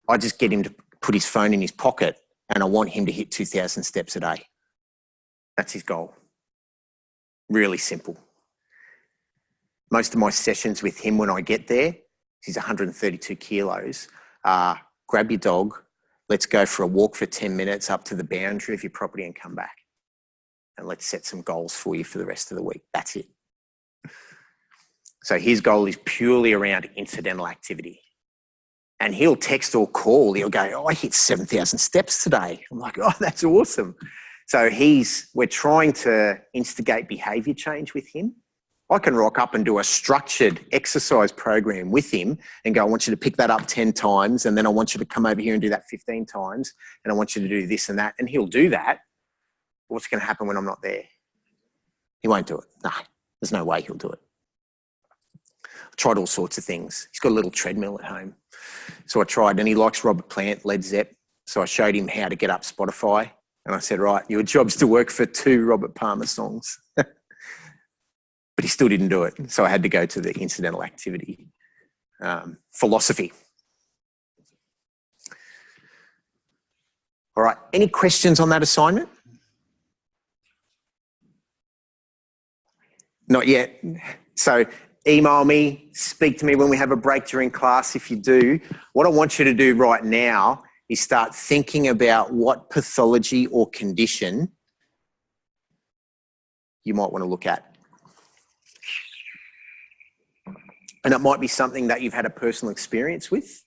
I just get him to put his phone in his pocket, and I want him to hit 2,000 steps a day. That's his goal. Really simple. Most of my sessions with him when I get there, he's 132 kilos, grab your dog, let's go for a walk for 10 minutes up to the boundary of your property and come back. And let's set some goals for you for the rest of the week. That's it. So his goal is purely around incidental activity. And he'll text or call, he'll go, oh, I hit 7,000 steps today. I'm like, oh, that's awesome. So we're trying to instigate behavior change with him. I can rock up and do a structured exercise program with him and go, I want you to pick that up 10 times, and then I want you to come over here and do that 15 times, and I want you to do this and that. And he'll do that. What's going to happen when I'm not there? He won't do it. No, there's no way he'll do it. I tried all sorts of things. He's got a little treadmill at home. So I tried, and he likes Robert Plant, Led Zepp. So I showed him how to get up Spotify. And I said, right, your job's to work for 2 Robert Palmer songs. But he still didn't do it. So I had to go to the incidental activity philosophy. All right, any questions on that assignment? Not yet. So email me, speak to me when we have a break during class if you do. What I want you to do right now is start thinking about what pathology or condition you might want to look at. And it might be something that you've had a personal experience with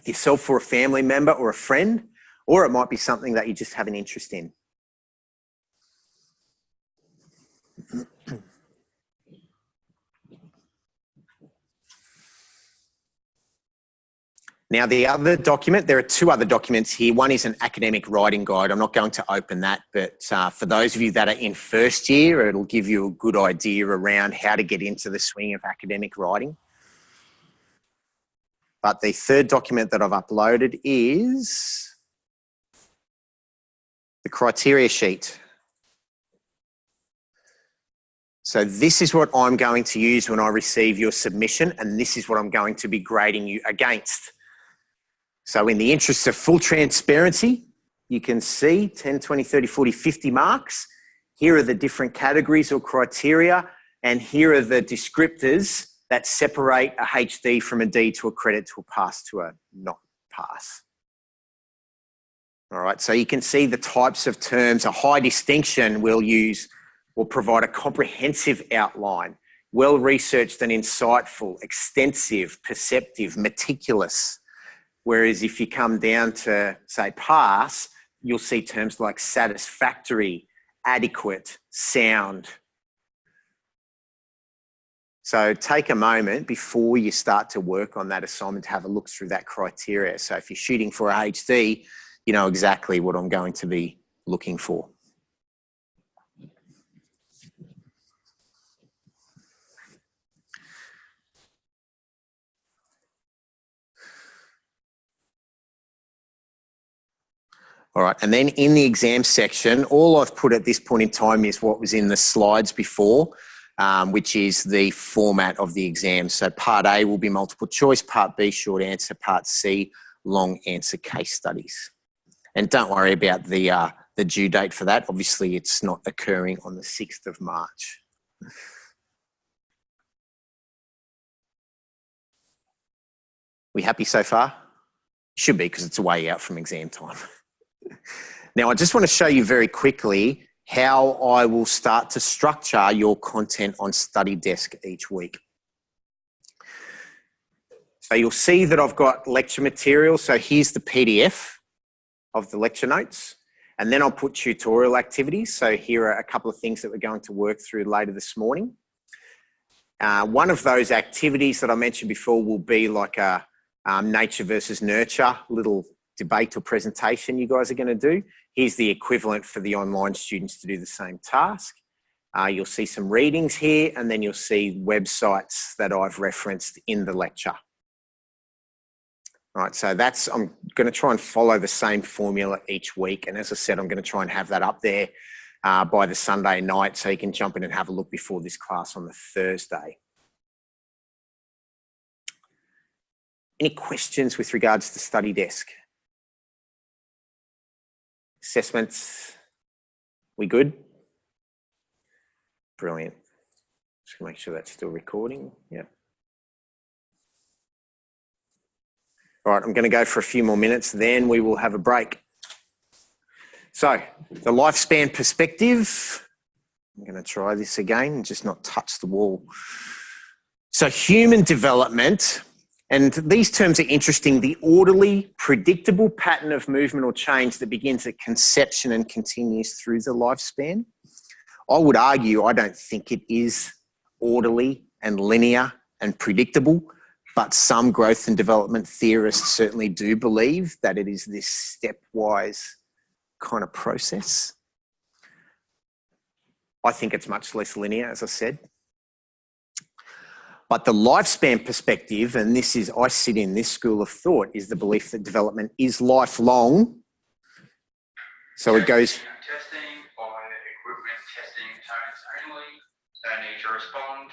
yourself or a family member or a friend, or it might be something that you just have an interest in. Now, the other document, there are two other documents here. One is an academic writing guide. I'm not going to open that, but for those of you that are in first year, it'll give you a good idea around how to get into the swing of academic writing. But the third document that I've uploaded is the criteria sheet. So this is what I'm going to use when I receive your submission, and this is what I'm going to be grading you against. So in the interest of full transparency, you can see 10, 20, 30, 40, 50 marks. Here are the different categories or criteria, and here are the descriptors that separate a HD from a D to a credit to a pass to a not pass. All right, so you can see the types of terms. A high distinction will provide a comprehensive outline, well-researched and insightful, extensive, perceptive, meticulous. Whereas if you come down to, say, pass, you'll see terms like satisfactory, adequate, sound. So take a moment before you start to work on that assignment to have a look through that criteria. So if you're shooting for a HD, you know exactly what I'm going to be looking for. All right, and then in the exam section, all I've put at this point in time is what was in the slides before, which is the format of the exam. So part A will be multiple choice, part B short answer, part C long answer case studies. And don't worry about the due date for that. Obviously, it's not occurring on the 6th of March. We happy so far? Should be, because it's way out from exam time. Now, I just want to show you very quickly how I will start to structure your content on Study Desk each week. So you'll see that I've got lecture material. So here's the PDF of the lecture notes. And then I'll put tutorial activities. So here are a couple of things that we're going to work through later this morning. One of those activities that I mentioned before will be like a nature versus nurture little debate or presentation you guys are going to do. Here's the equivalent for the online students to do the same task. You'll see some readings here, and then you'll see websites that I've referenced in the lecture. All right, so I'm going to try and follow the same formula each week. And as I said, I'm going to try and have that up there by the Sunday night so you can jump in and have a look before this class on the Thursday. Any questions with regards to Study Desk? Assessments, we good? Brilliant. Just gonna make sure that's still recording. Yeah. All right, I'm going to go for a few more minutes, then we will have a break. So, the lifespan perspective. I'm going to try this again and just not touch the wall. So, human development. And these terms are interesting. The orderly, predictable pattern of movement or change that begins at conception and continues through the lifespan. I would argue I don't think it is orderly and linear and predictable, but some growth and development theorists certainly do believe that it is this stepwise kind of process. I think it's much less linear, as I said. But the lifespan perspective, and I sit in this school of thought, is the belief that development is lifelong. So it goes... Testing by equipment testing tones only. No need to respond.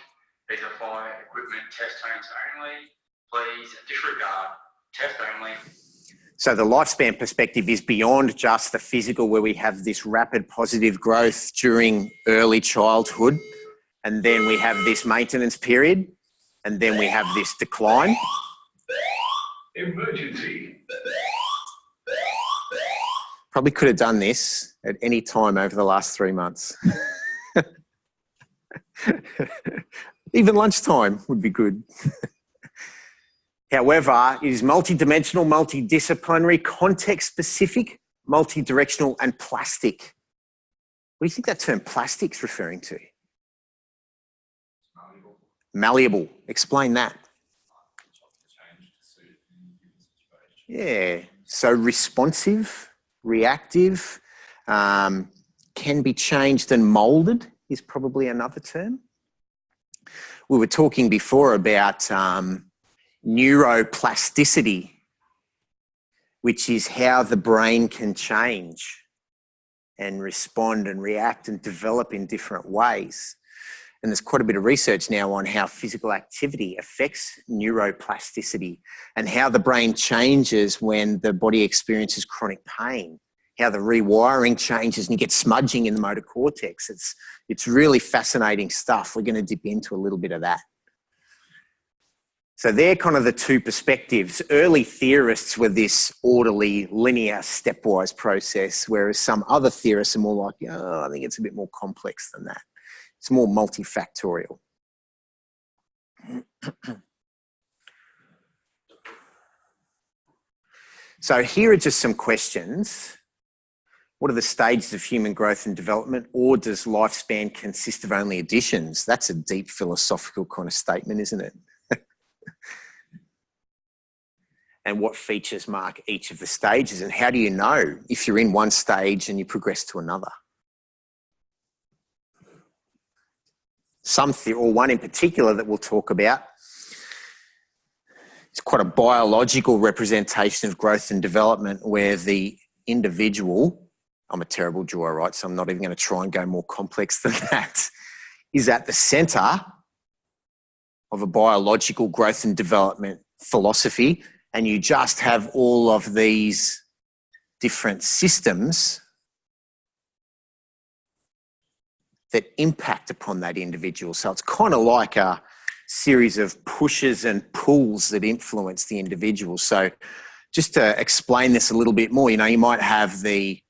These are fire equipment test tones only. Please disregard test only. So the lifespan perspective is beyond just the physical, where we have this rapid positive growth during early childhood, and then we have this maintenance period. And then we have this decline. Emergency. Probably could have done this at any time over the last 3 months. Even lunchtime would be good. However, it is multidimensional, multidisciplinary, context-specific, multidirectional, and plastic. What do you think that term plastic's referring to? Malleable. Malleable. Explain that. Change to suit any given situation. Yeah. So responsive, reactive, can be changed and molded is probably another term. We were talking before about neuroplasticity, which is how the brain can change and respond and react and develop in different ways. And there's quite a bit of research now on how physical activity affects neuroplasticity and how the brain changes when the body experiences chronic pain, how the rewiring changes and you get smudging in the motor cortex. It's really fascinating stuff. We're going to dip into a little bit of that. So they're kind of the two perspectives. Early theorists were this orderly, linear, stepwise process, whereas some other theorists are more like, oh, I think it's a bit more complex than that. It's more multifactorial. So here are just some questions. What are the stages of human growth and development, or does lifespan consist of only additions? That's a deep philosophical kind of statement, isn't it? And what features mark each of the stages, and how do you know if you're in one stage and you progress to another? Or one in particular that we'll talk about, it's quite a biological representation of growth and development where the individual, I'm a terrible drawer, right? So I'm not even going to try and go more complex than that, is at the centre of a biological growth and development philosophy, and you just have all of these different systems that impact upon that individual. So it's kind of like a series of pushes and pulls that influence the individual. So just to explain this a little bit more, you know, you might have the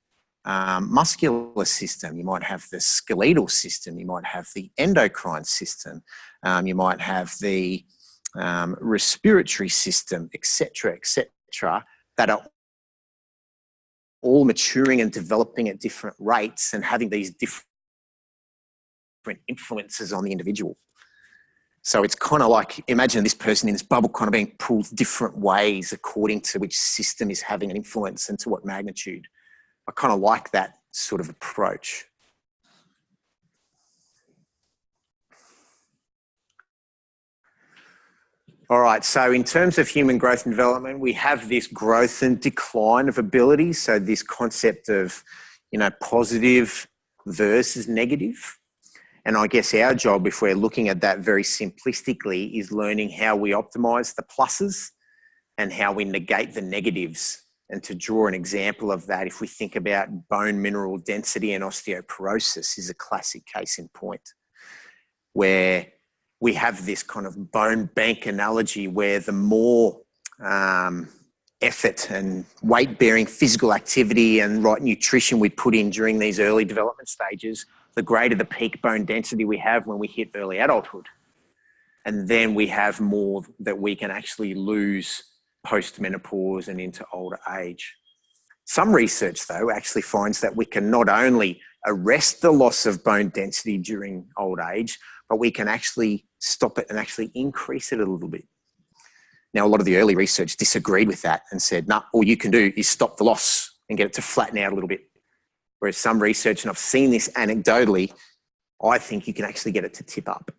muscular system, you might have the skeletal system, you might have the endocrine system, you might have the respiratory system, etc., that are all maturing and developing at different rates and having these different influences on the individual. So it's kind of like, imagine this person in this bubble kind of being pulled different ways according to which system is having an influence and to what magnitude. I kind of like that sort of approach. All right, so in terms of human growth and development, we have this growth and decline of abilities. So this concept of, you know, positive versus negative. And I guess our job, if we're looking at that very simplistically, is learning how we optimize the pluses and how we negate the negatives. And to draw an example of that, if we think about bone mineral density and osteoporosis is a classic case in point, where we have this kind of bone bank analogy where the more effort and weight-bearing physical activity and right nutrition we put in during these early development stages, the greater the peak bone density we have when we hit early adulthood. And then we have more that we can actually lose post-menopause and into older age. Some research, though, actually finds that we can not only arrest the loss of bone density during old age, but we can actually stop it and actually increase it a little bit. Now, a lot of the early research disagreed with that and said, no, all you can do is stop the loss and get it to flatten out a little bit. Whereas some research, and I've seen this anecdotally, I think you can actually get it to tip up.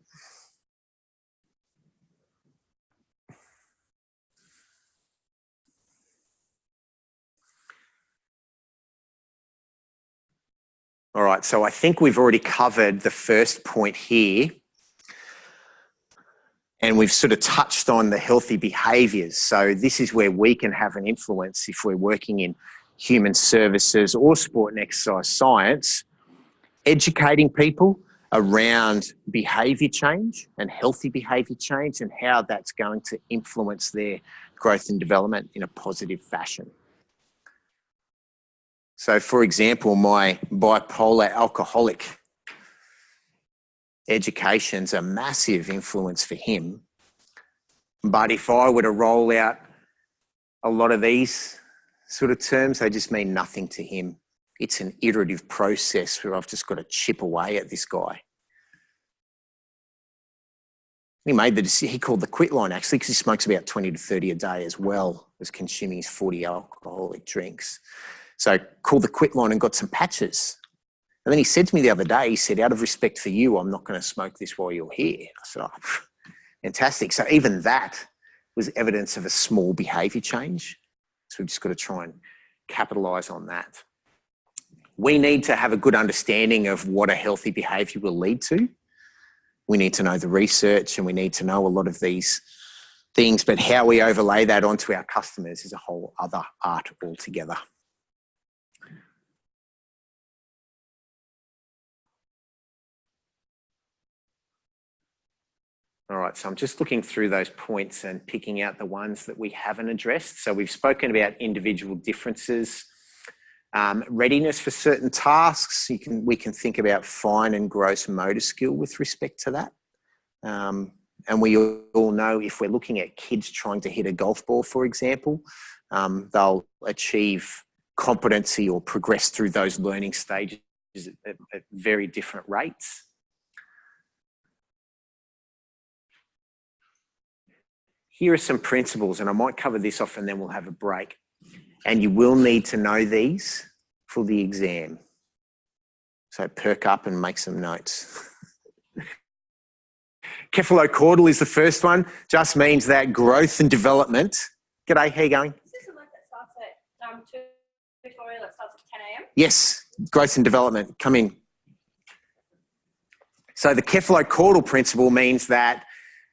All right, so I think we've already covered the first point here. And we've sort of touched on the healthy behaviours. So this is where we can have an influence if we're working in human services or sport and exercise science, educating people around behaviour change and healthy behaviour change and how that's going to influence their growth and development in a positive fashion. So, for example, my bipolar alcoholic, education's a massive influence for him. But if I were to roll out a lot of these sort of terms, they just mean nothing to him. It's an iterative process where I've just got to chip away at this guy. He made the decision, he called the quit line actually, because he smokes about 20 to 30 a day as well as consuming his 40 alcoholic drinks. So called the quit line and got some patches. And then he said to me the other day, he said, out of respect for you, I'm not going to smoke this while you're here. I said, oh, fantastic. So even that was evidence of a small behaviour change. So we've just got to try and capitalise on that. We need to have a good understanding of what a healthy behaviour will lead to. We need to know the research and we need to know a lot of these things, but how we overlay that onto our customers is a whole other art altogether. All right, so I'm just looking through those points and picking out the ones that we haven't addressed. So we've spoken about individual differences, readiness for certain tasks. We can think about fine and gross motor skill with respect to that. And we all know if we're looking at kids trying to hit a golf ball, for example, they'll achieve competency or progress through those learning stages at very different rates. Here are some principles, and I might cover this off and then we'll have a break. And you will need to know these for the exam. So perk up and make some notes. Cephalocaudal is the first one. Just means that growth and development. G'day, how you going? Is this the work that starts at 2 tutorial that starts at 10 a.m? Yes, growth and development. Come in. So the cephalocaudal principle means that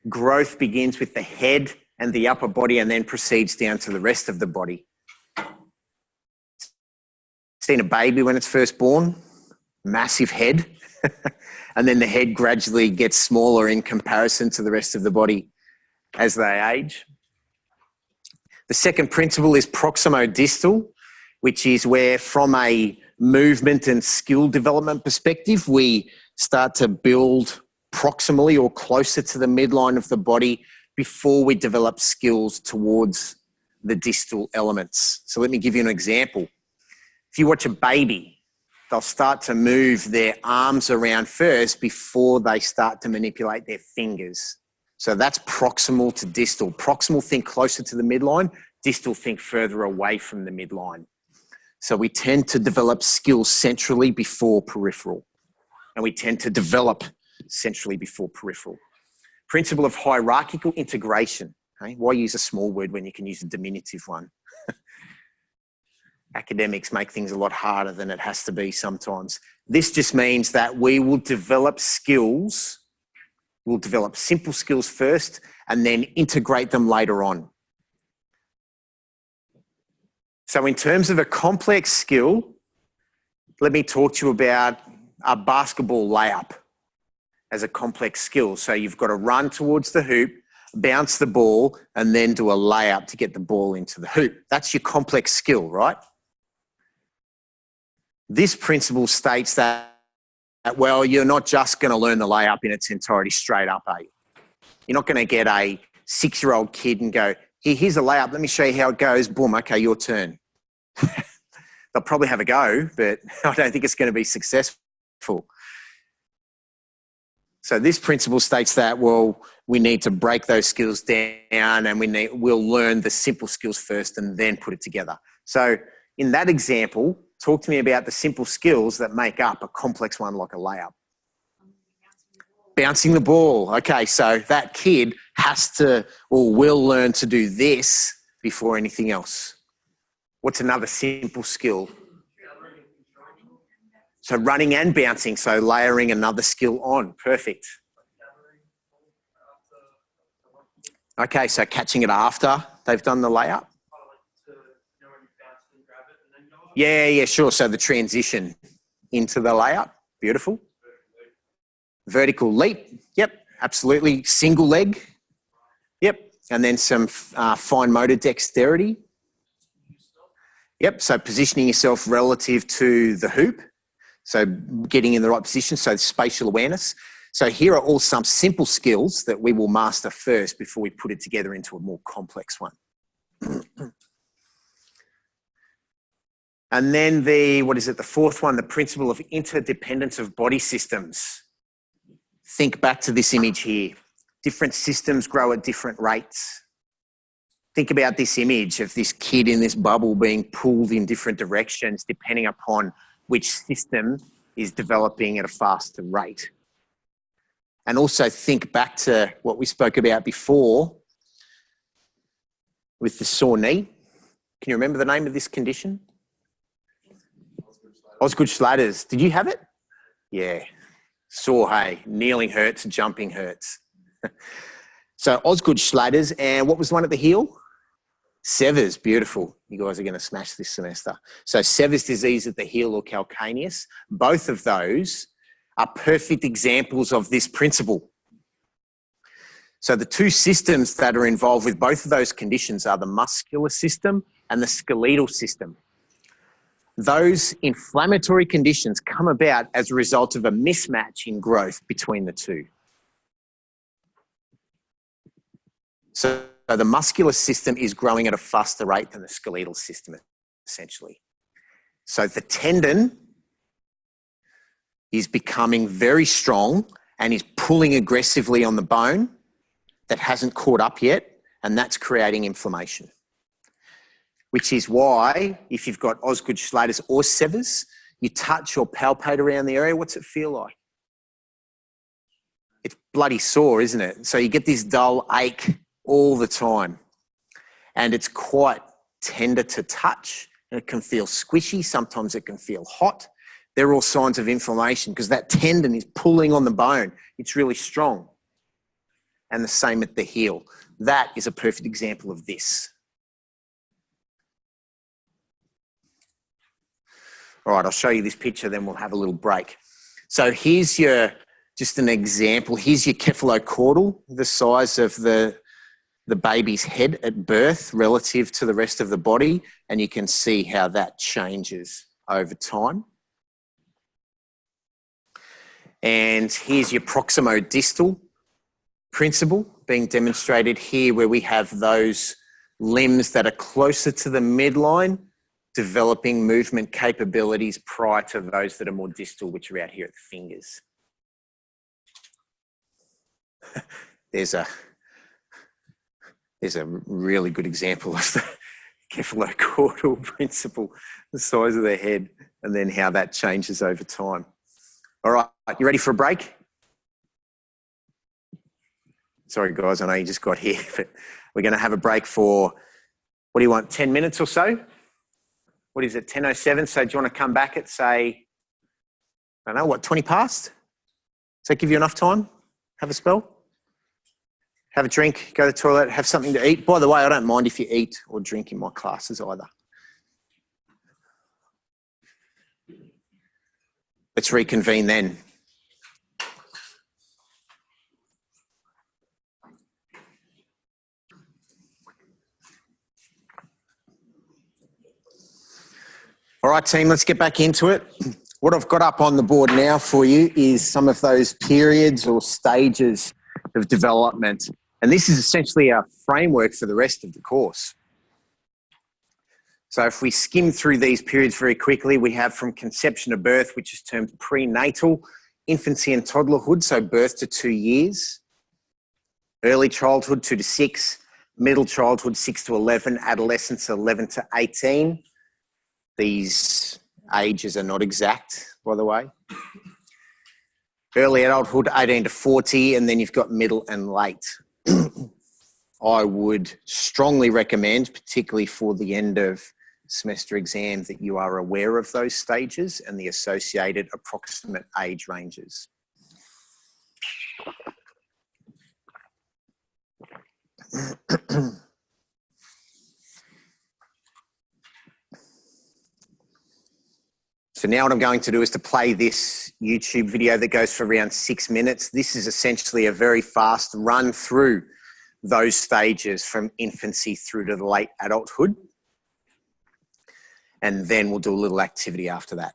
growth begins with the head and the upper body and then proceeds down to the rest of the body. Seen a baby when it's first born? Massive head. And then the head gradually gets smaller in comparison to the rest of the body as they age. The second principle is Prximo distal, which is where from a movement and skill development perspective, we start to build proximally or closer to the midline of the body before we develop skills towards the distal elements. So let me give you an example. If you watch a baby, they'll start to move their arms around first before they start to manipulate their fingers. So that's proximal to distal. Proximal, think closer to the midline. Distal, think further away from the midline. So we tend to develop skills centrally before peripheral. And we tend to develop centrally before peripheral. Principle of hierarchical integration. Okay? Why use a small word when you can use a diminutive one? Academics make things a lot harder than it has to be sometimes. This just means that we will develop skills, we'll develop simple skills first and then integrate them later on. So in terms of a complex skill, let me talk to you about a basketball layup as a complex skill. So you've got to run towards the hoop, bounce the ball, and then do a layup to get the ball into the hoop. That's your complex skill, right? This principle states that, well, you're not just going to learn the layup in its entirety straight up, are you? You're not going to get a 6-year-old kid and go, here's a layup, let me show you how it goes, boom, okay, your turn. They'll probably have a go, but I don't think it's going to be successful. So this principle states that, well, we need to break those skills down and we'll learn the simple skills first and then put it together. So in that example, talk to me about the simple skills that make up a complex one like a layup. Bouncing the ball. Okay, so that kid has to or will learn to do this before anything else. What's another simple skill? So running and bouncing, so layering another skill on. Perfect. Okay, so catching it after they've done the layup. Yeah, sure. So the transition into the layup. Beautiful. Vertical leap. Yep, absolutely. Single leg. Yep. And then some fine motor dexterity. Yep. So positioning yourself relative to the hoop. So getting in the right position. So spatial awareness. So here are all some simple skills that we will master first before we put it together into a more complex one. And then the fourth one, the principle of interdependence of body systems. Think back to this image here. Different systems grow at different rates. Think about this image of this kid in this bubble being pulled in different directions depending upon which system is developing at a faster rate. And also think back to what we spoke about before with the sore knee. Can you remember the name of this condition? Osgood-Schlatters. Did you have it? Yeah. Sore, hey. Kneeling hurts, jumping hurts. So Osgood-Schlatters, and what was the one at the heel? Severs. Beautiful. You guys are going to smash this semester. So Severs disease at the heel or calcaneus. Both of those are perfect examples of this principle. So the two systems that are involved with both of those conditions are the muscular system and the skeletal system. Those inflammatory conditions come about as a result of a mismatch in growth between the two. So the muscular system is growing at a faster rate than the skeletal system, essentially. So the tendon is becoming very strong and is pulling aggressively on the bone that hasn't caught up yet, and that's creating inflammation. Which is why, if you've got Osgood-Schlatters or Severs, you touch or palpate around the area, what's it feel like? It's bloody sore, isn't it? So you get this dull ache all the time. And it's quite tender to touch, and it can feel squishy. Sometimes it can feel hot. They're all signs of inflammation because that tendon is pulling on the bone. It's really strong. And the same at the heel. That is a perfect example of this. All right, I'll show you this picture, then we'll have a little break. So here's just an example. Here's your cephalocaudal, the size of the baby's head at birth relative to the rest of the body, and you can see how that changes over time. And here's your Prximo distal principle being demonstrated here, where we have those limbs that are closer to the midline developing movement capabilities prior to those that are more distal, which are out here at the fingers. There's a really good example of the cephalocaudal principle, the size of the head, and then how that changes over time. All right, you ready for a break? Sorry, guys, I know you just got here, but we're going to have a break for, what do you want, 10 minutes or so? What is it, 10:07? So do you want to come back at, say, I don't know, what, 20 past? Does that give you enough time? Have a spell? Have a drink, go to the toilet, have something to eat. By the way, I don't mind if you eat or drink in my classes either. Let's reconvene then. All right, team, let's get back into it. What I've got up on the board now for you is some of those periods or stages of development. And this is essentially a framework for the rest of the course. So if we skim through these periods very quickly, we have from conception to birth, which is termed prenatal, infancy and toddlerhood, so birth to 2 years, early childhood 2 to 6, middle childhood 6 to 11, adolescence 11 to 18. These ages are not exact, by the way. Early adulthood 18 to 40, and then you've got middle and late. I would strongly recommend, particularly for the end of semester exam, that you are aware of those stages and the associated approximate age ranges. So now what I'm going to do is to play this YouTube video that goes for around 6 minutes. This is essentially a very fast run through those stages from infancy through to the late adulthood. And then we'll do a little activity after that.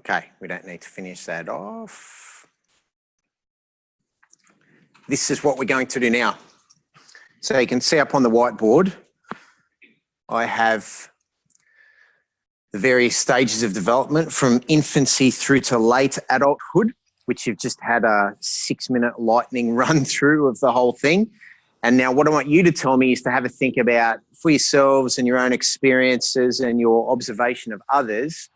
Okay, we don't need to finish that off. This is what we're going to do now. So you can see up on the whiteboard, I have the various stages of development from infancy through to late adulthood, which you've just had a 6-minute lightning run through of the whole thing. And now what I want you to tell me is to have a think about for yourselves and your own experiences and your observation of others,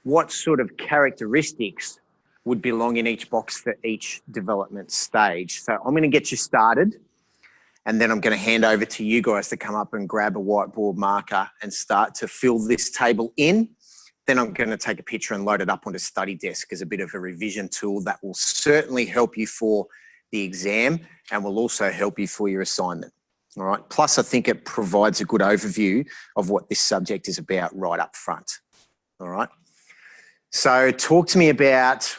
what sort of characteristics would belong in each box for each development stage. So I'm going to get you started, and then I'm going to hand over to you guys to come up and grab a whiteboard marker and start to fill this table in. Then I'm going to take a picture and load it up onto Study Desk as a bit of a revision tool that will certainly help you for the exam and will also help you for your assignment. All right. Plus, I think it provides a good overview of what this subject is about right up front. All right. So talk to me about,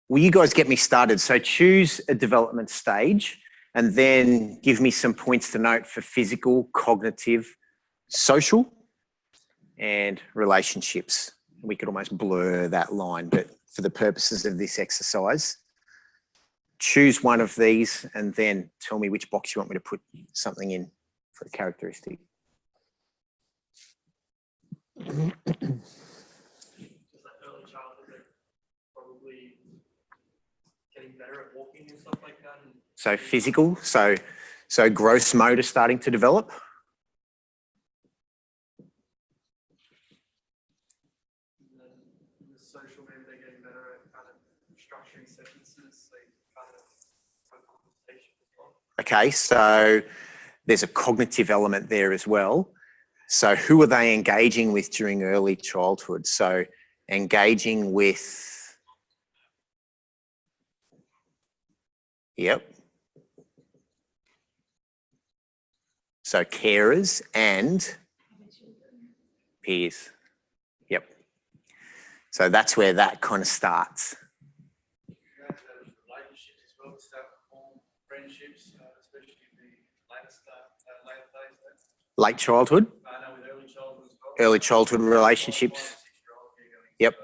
will you guys get me started? So choose a development stage and then give me some points to note for physical, cognitive, social, and relationships. We could almost blur that line, but for the purposes of this exercise, choose one of these and then tell me which box you want me to put something in for a characteristic. Just like early childhood, like probably getting better at walking and stuff like that. And so physical, so gross motor starting to develop. And then in the social, maybe they're getting better at kind of structuring sentences, like kind of conversation as well. Okay, so there's a cognitive element there as well. So who are they engaging with during early childhood? So engaging with, yep. So carers and peers. Yep. So that's where that kind of starts. Relationships as well, start to form friendships, especially in the later phase. Late childhood? I know with early childhood as well. Early childhood relationships. Yep.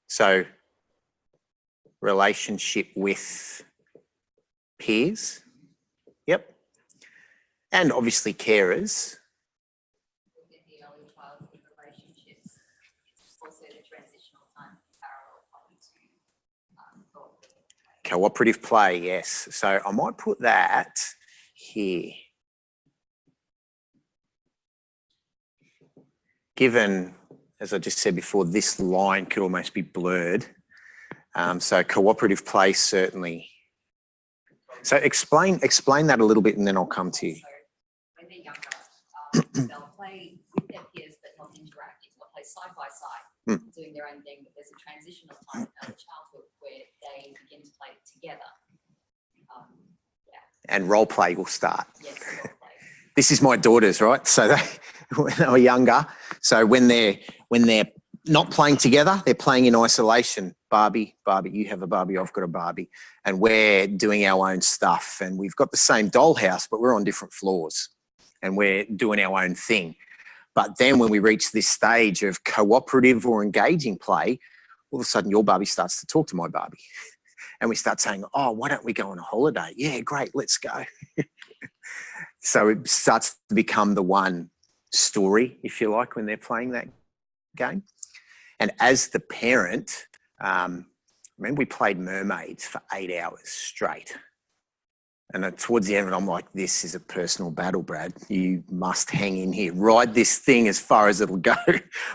So relationship with peers. Yep. And obviously carers. Within the early childhood relationships, it's also the transitional time from parallel play to Cooperative play, yes. So I might put that here. Given, as I just said before, this line could almost be blurred. So cooperative play, certainly. So explain that a little bit and then I'll come to you. So when they're younger, they'll play with their peers but not interacting. They'll play side by side, doing their own thing, but there's a transitional time in early childhood where they begin to play together. And role play will start. Yes, role play. This is my daughters, right? So when they were younger, so when they're not playing together, they're playing in isolation. Barbie, you have a Barbie, I've got a Barbie. And we're doing our own stuff. And we've got the same dollhouse, but we're on different floors. And we're doing our own thing. But then when we reach this stage of cooperative or engaging play, all of a sudden your Barbie starts to talk to my Barbie. And we start saying, oh, why don't we go on a holiday? Yeah, great, let's go. So it starts to become the one story, if you like, when they're playing that game. And as the parent, remember we played mermaids for 8 hours straight. And then towards the end, I'm like, this is a personal battle, Brad. You must hang in here. Ride this thing as far as it'll go.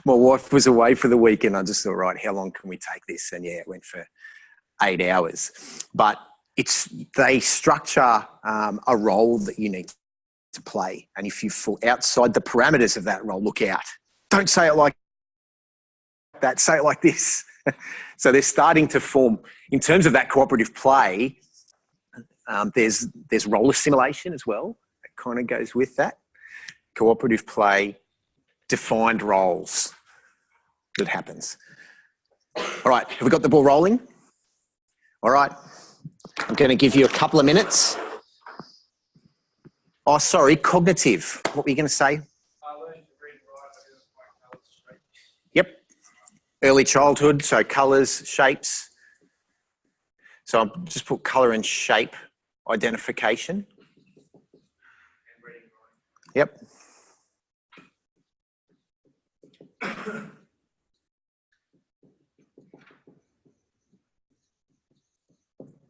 My wife was away for the weekend. I just thought, right, how long can we take this? And yeah, it went for 8 hours. But they structure a role that you need to play. And if you fall outside the parameters of that role, look out. Don't say it like that. Say it like this. So they're starting to form, in terms of that cooperative play, there's role assimilation as well. That kind of goes with that. Cooperative play, defined roles that happens. All right, have we got the ball rolling? All right, I'm going to give you a couple of minutes. Oh, sorry, cognitive. What were you going to say? Learning to read and write, I guess, like, Yep. Early childhood, so colours, shapes. So I'll just put colour and shape identification. Yep.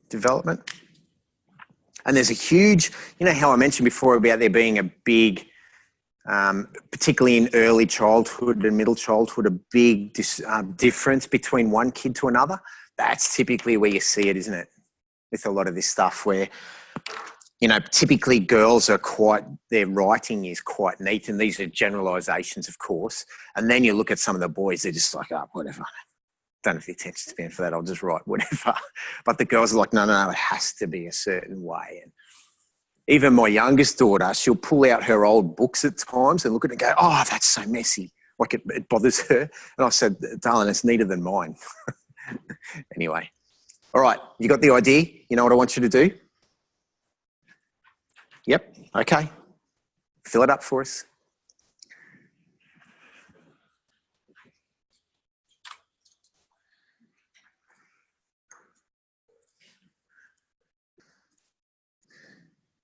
Development. And there's a huge, you know how I mentioned before about there being a big, particularly in early childhood and middle childhood, a big difference between one kid to another? That's typically where you see it, isn't it? With a lot of this stuff where, you know, typically girls are their writing is quite neat, and these are generalizations, of course. And then you look at some of the boys, they're just like, oh, whatever. Don't have the attention span for that. I'll just write whatever. But the girls are like, no, it has to be a certain way. And even my youngest daughter, she'll pull out her old books at times and look at it and go, oh, that's so messy. Like it bothers her. And I said, darling, it's neater than mine. Anyway. All right. You got the idea? You know what I want you to do? Yep. Okay. Fill it up for us.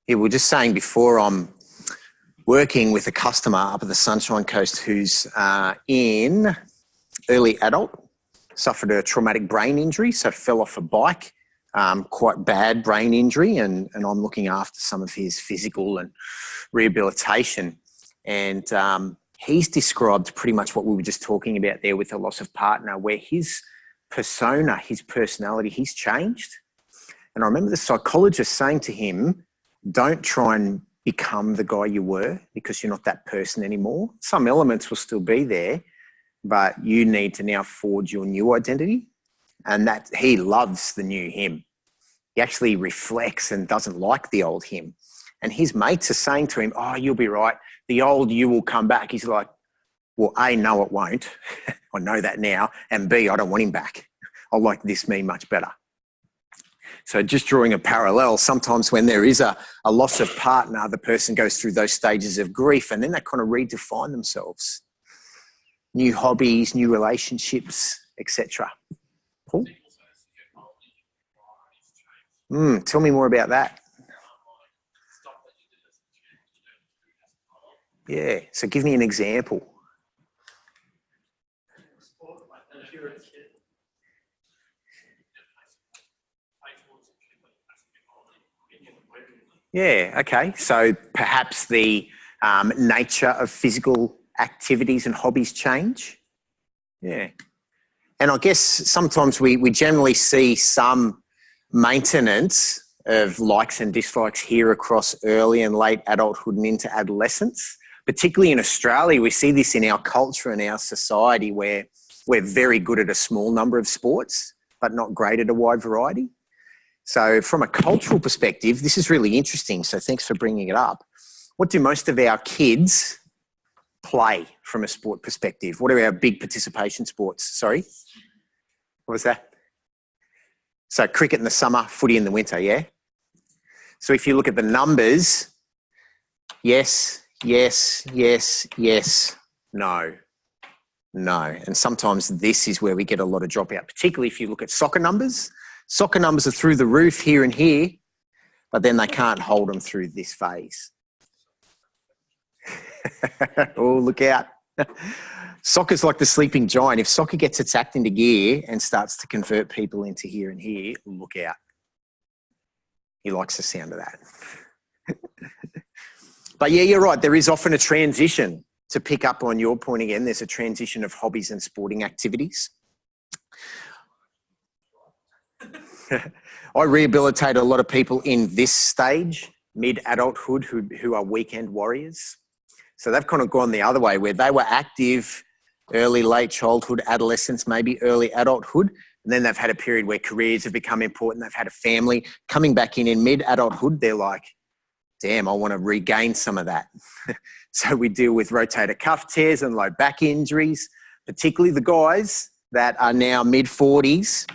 Yeah, we were just saying before, I'm working with a customer up at the Sunshine Coast who's in early adult, suffered a traumatic brain injury, so fell off a bike, quite bad brain injury, and I'm looking after some of his physical and rehabilitation. And he's described pretty much what we were just talking about there with the loss of partner, where his persona, his personality, he's changed. And I remember the psychologist saying to him, don't try and become the guy you were, because you're not that person anymore. Some elements will still be there, but you need to now forge your new identity. And that he loves the new him. He actually reflects and doesn't like the old him. And his mates are saying to him, oh, you'll be right. The old you will come back. He's like, well, A, no, it won't. I know that now. And B, I don't want him back. I like this me much better. So just drawing a parallel, sometimes when there is a loss of partner, the person goes through those stages of grief, and then they kind of redefine themselves. New hobbies, new relationships, etc. Paul? Tell me more about that. Yeah, so give me an example. Yeah, okay. So perhaps the nature of physical activities and hobbies change. Yeah. And I guess sometimes we generally see some maintenance of likes and dislikes here across early and late adulthood and into adolescence. Particularly in Australia, we see this in our culture and our society where we're very good at a small number of sports, but not great at a wide variety. So from a cultural perspective, this is really interesting. So thanks for bringing it up. What do most of our kids play from a sport perspective? What are our big participation sports? Sorry? What was that? So cricket in the summer, footy in the winter, yeah? So if you look at the numbers, yes, yes, yes, yes, no, no. And sometimes this is where we get a lot of dropout, particularly if you look at soccer numbers. Soccer numbers are through the roof here and here, but then they can't hold them through this phase. Oh, look out. Soccer's like the sleeping giant. If soccer gets its act into gear and starts to convert people into here and here, look out. He likes the sound of that. But yeah, you're right. There is often a transition. To pick up on your point again, there's a transition of hobbies and sporting activities. I rehabilitate a lot of people in this stage, mid-adulthood, who are weekend warriors. So they've kind of gone the other way, where they were active early, late childhood, adolescence, maybe early adulthood, and then they've had a period where careers have become important, they've had a family. Coming back in mid-adulthood, they're like, damn, I want to regain some of that. So we deal with rotator cuff tears and low back injuries, particularly the guys that are now mid-40s,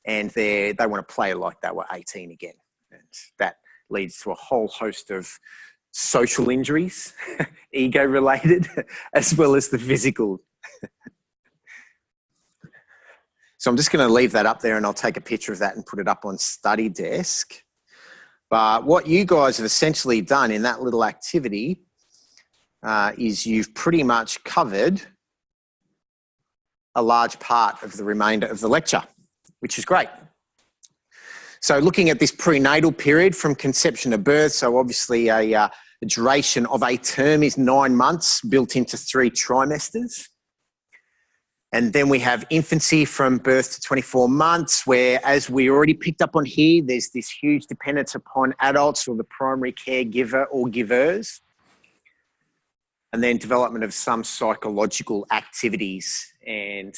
and they want to play like they were 18 again. And that leads to a whole host of social injuries, ego-related, as well as the physical. So I'm just going to leave that up there and I'll take a picture of that and put it up on study desk. But what you guys have essentially done in that little activity is you've pretty much covered a large part of the remainder of the lecture, which is great. So looking at this prenatal period from conception to birth, so obviously the duration of a term is 9 months built into 3 trimesters. And then we have infancy from birth to 24 months, where, as we already picked up on here, there's this huge dependence upon adults or the primary caregiver or givers. And then development of some psychological activities. And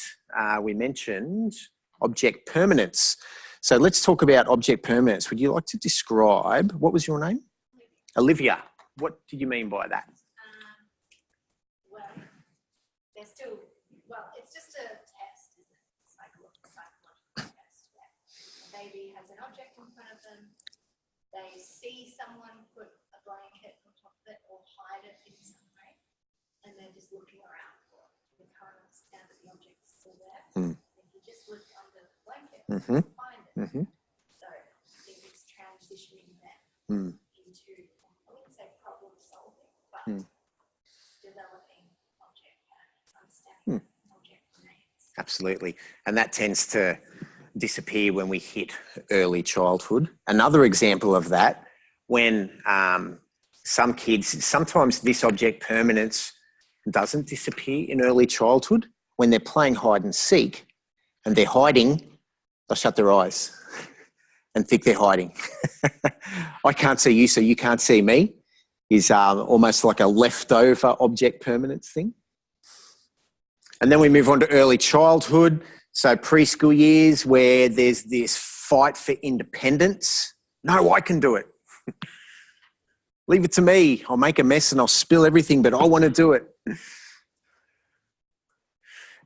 we mentioned object permanence. So let's talk about object permanence. Would you like to describe, what was your name? Olivia. What do you mean by that? Well, they're still, it's just a test, isn't it? Psychological test. Yeah. A baby has an object in front of them. They see someone put a blanket on top of it or hide it in some way, and they're just looking around for it. They can't understand that the object's still there. If you just look under the blanket, you can find it. So I think it's transitioning them into, I wouldn't say problem solving, but developing object patterns, understanding object domains. Absolutely. And that tends to disappear when we hit early childhood. Another example of that, when some kids, sometimes this object permanence doesn't disappear in early childhood. When they're playing hide and seek and they're hiding, they'll shut their eyes and think they're hiding. I can't see you, so you can't see me, is almost like a leftover object permanence thing. And then we move on to early childhood. So preschool years, where there's this fight for independence. No, I can do it. Leave it to me. I'll make a mess and I'll spill everything, but I want to do it.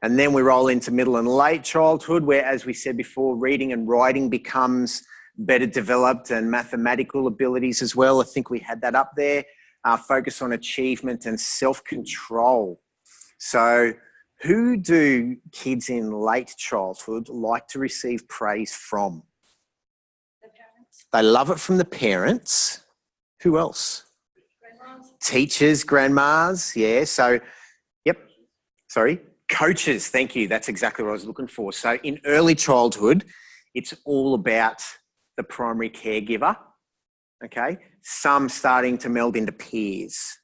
And then we roll into middle and late childhood, where, as we said before, reading and writing becomes better developed, and mathematical abilities as well. I think we had that up there. Focus on achievement and self-control. So who do kids in late childhood like to receive praise from? The parents. They love it from the parents. Who else? Grandmas. Teachers, grandmas, yeah. So, yep, sorry. Coaches, thank you. That's exactly what I was looking for. So in early childhood, it's all about the primary caregiver, okay? Some starting to meld into peers.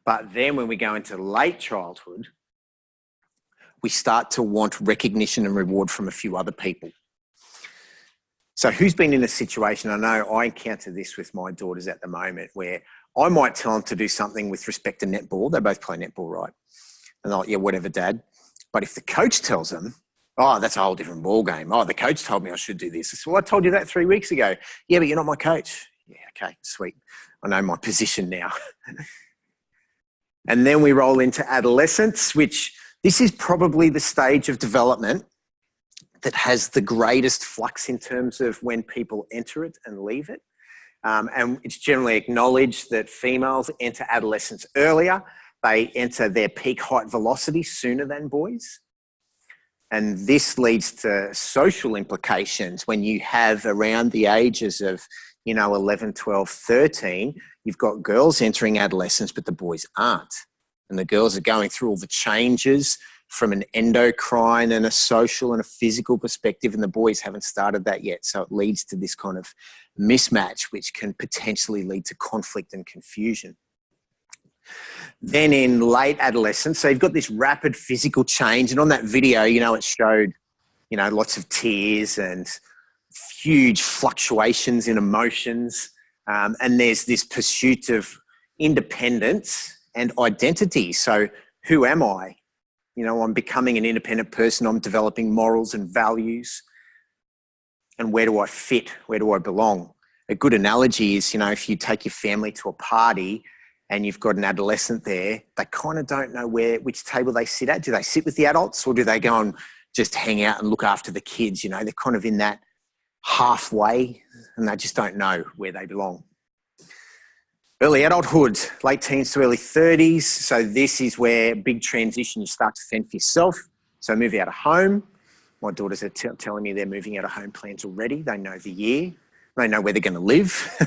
But then when we go into late childhood, we start to want recognition and reward from a few other people. So who's been in a situation, I know I encounter this with my daughters at the moment, where I might tell them to do something with respect to netball. They both play netball, right? And they're like, yeah, whatever, Dad. But if the coach tells them, oh, that's a whole different ball game. Oh, the coach told me I should do this. I said, well, I told you that 3 weeks ago. Yeah, but you're not my coach. Yeah, okay, sweet. I know my position now. And then we roll into adolescence, which this is probably the stage of development that has the greatest flux in terms of when people enter it and leave it. And it's generally acknowledged that females enter adolescence earlier. They enter their peak height velocity sooner than boys. And this leads to social implications when you have around the ages of, 11, 12, 13, you've got girls entering adolescence, but the boys aren't. And the girls are going through all the changes from an endocrine and a social and a physical perspective, and the boys haven't started that yet. So it leads to this kind of mismatch, which can potentially lead to conflict and confusion. Then in late adolescence, so you've got this rapid physical change. And on that video, it showed, lots of tears and huge fluctuations in emotions. And there's this pursuit of independence and identity. So who am I? I'm becoming an independent person. I'm developing morals and values. And where do I fit? Where do I belong? A good analogy is, if you take your family to a party and you've got an adolescent there, they kind of don't know which table they sit at. Do they sit with the adults, or do they go and just hang out and look after the kids? They're kind of in that halfway, and they just don't know where they belong. Early adulthood, late teens to early 30s. So this is where big transition, you start to fend for yourself. So move out of home, My daughters are telling me they're moving out of home plans already. They know the year. They know where they're going to live.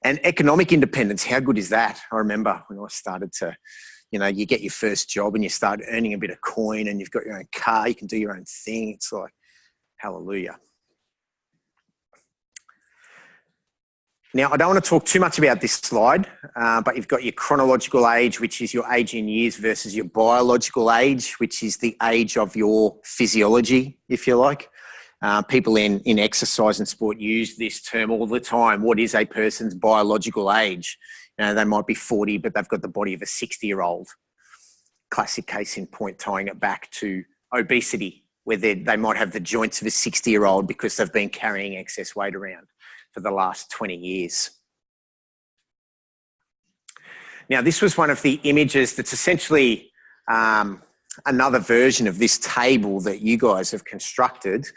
And economic independence, how good is that? I remember when I started to, you get your first job and you start earning a bit of coin and you've got your own car, you can do your own thing. It's like, hallelujah. Now, I don't want to talk too much about this slide, but you've got your chronological age, which is your age in years, versus your biological age, which is the age of your physiology, if you like. People in exercise and sport use this term all the time. What is a person's biological age? They might be 40, but they've got the body of a 60-year-old. Classic case in point, tying it back to obesity, where they might have the joints of a 60-year-old because they've been carrying excess weight around for the last 20 years. Now, this was one of the images that's essentially another version of this table that you guys have constructed.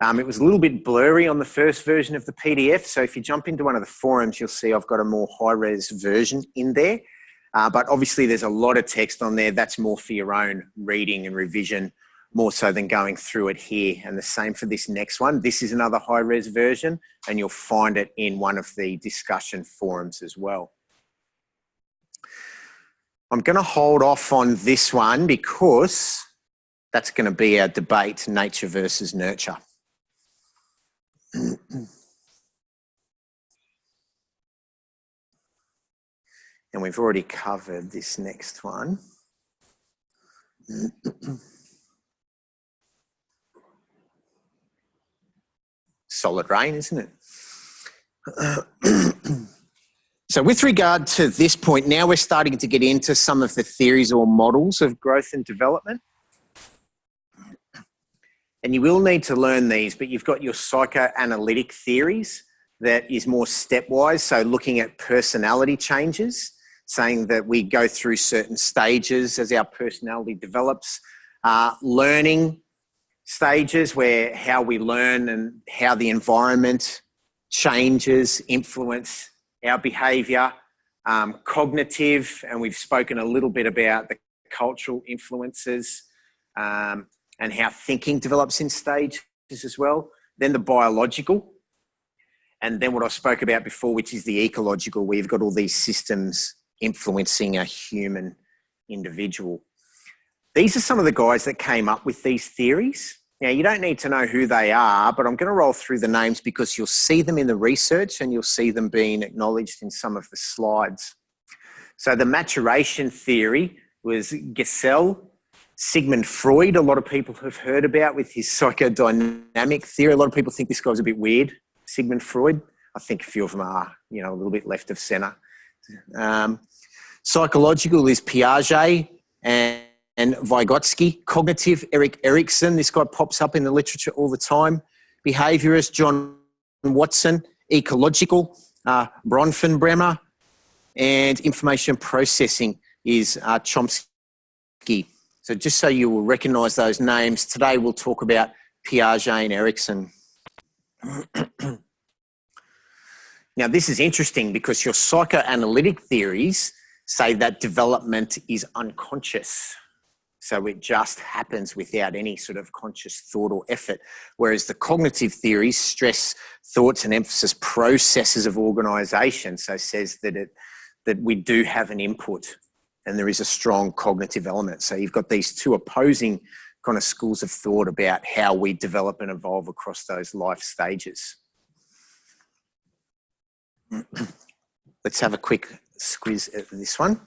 It was a little bit blurry on the first version of the PDF. So if you jump into one of the forums, you'll see I've got a more high-res version in there. But obviously there's a lot of text on there. That's more for your own reading and revision, more so than going through it here. And the same for this next one. This is another high-res version, and you'll find it in one of the discussion forums as well. I'm going to hold off on this one because that's going to be our debate, nature versus nurture. And we've already covered this next one. Solid rain, isn't it? So with regard to this point, now we're starting to get into some of the theories or models of growth and development. And you will need to learn these, but you've got your psychoanalytic theories that is more stepwise. So looking at personality changes, saying that we go through certain stages as our personality develops, learning stages where how we learn and how the environment changes, influence our behaviour, cognitive, and we've spoken a little bit about the cultural influences, and how thinking develops in stages as well. Then the biological, and then what I spoke about before, which is the ecological, where you've got all these systems influencing a human individual. These are some of the guys that came up with these theories. Now, you don't need to know who they are, but I'm going to roll through the names because you'll see them in the research and you'll see them being acknowledged in some of the slides. So the maturation theory was Gesell. Sigmund Freud, a lot of people have heard about with his psychodynamic theory. A lot of people think this guy was a bit weird, Sigmund Freud. I think a few of them are, a little bit left of centre. Psychological is Piaget and Vygotsky. Cognitive, Erickson. This guy pops up in the literature all the time. Behaviourist, John Watson. Ecological, Bronfenbrenner. And information processing is Chomsky. So just so you will recognise those names, today we'll talk about Piaget and Erickson. Now, this is interesting because your psychoanalytic theories say that development is unconscious. So it just happens without any sort of conscious thought or effort. Whereas the cognitive theories stress thoughts and emphasis processes of organisation. So it says that we do have an input and there is a strong cognitive element. So you've got these two opposing kind of schools of thought about how we develop and evolve across those life stages. Let's have a quick squeeze at this one.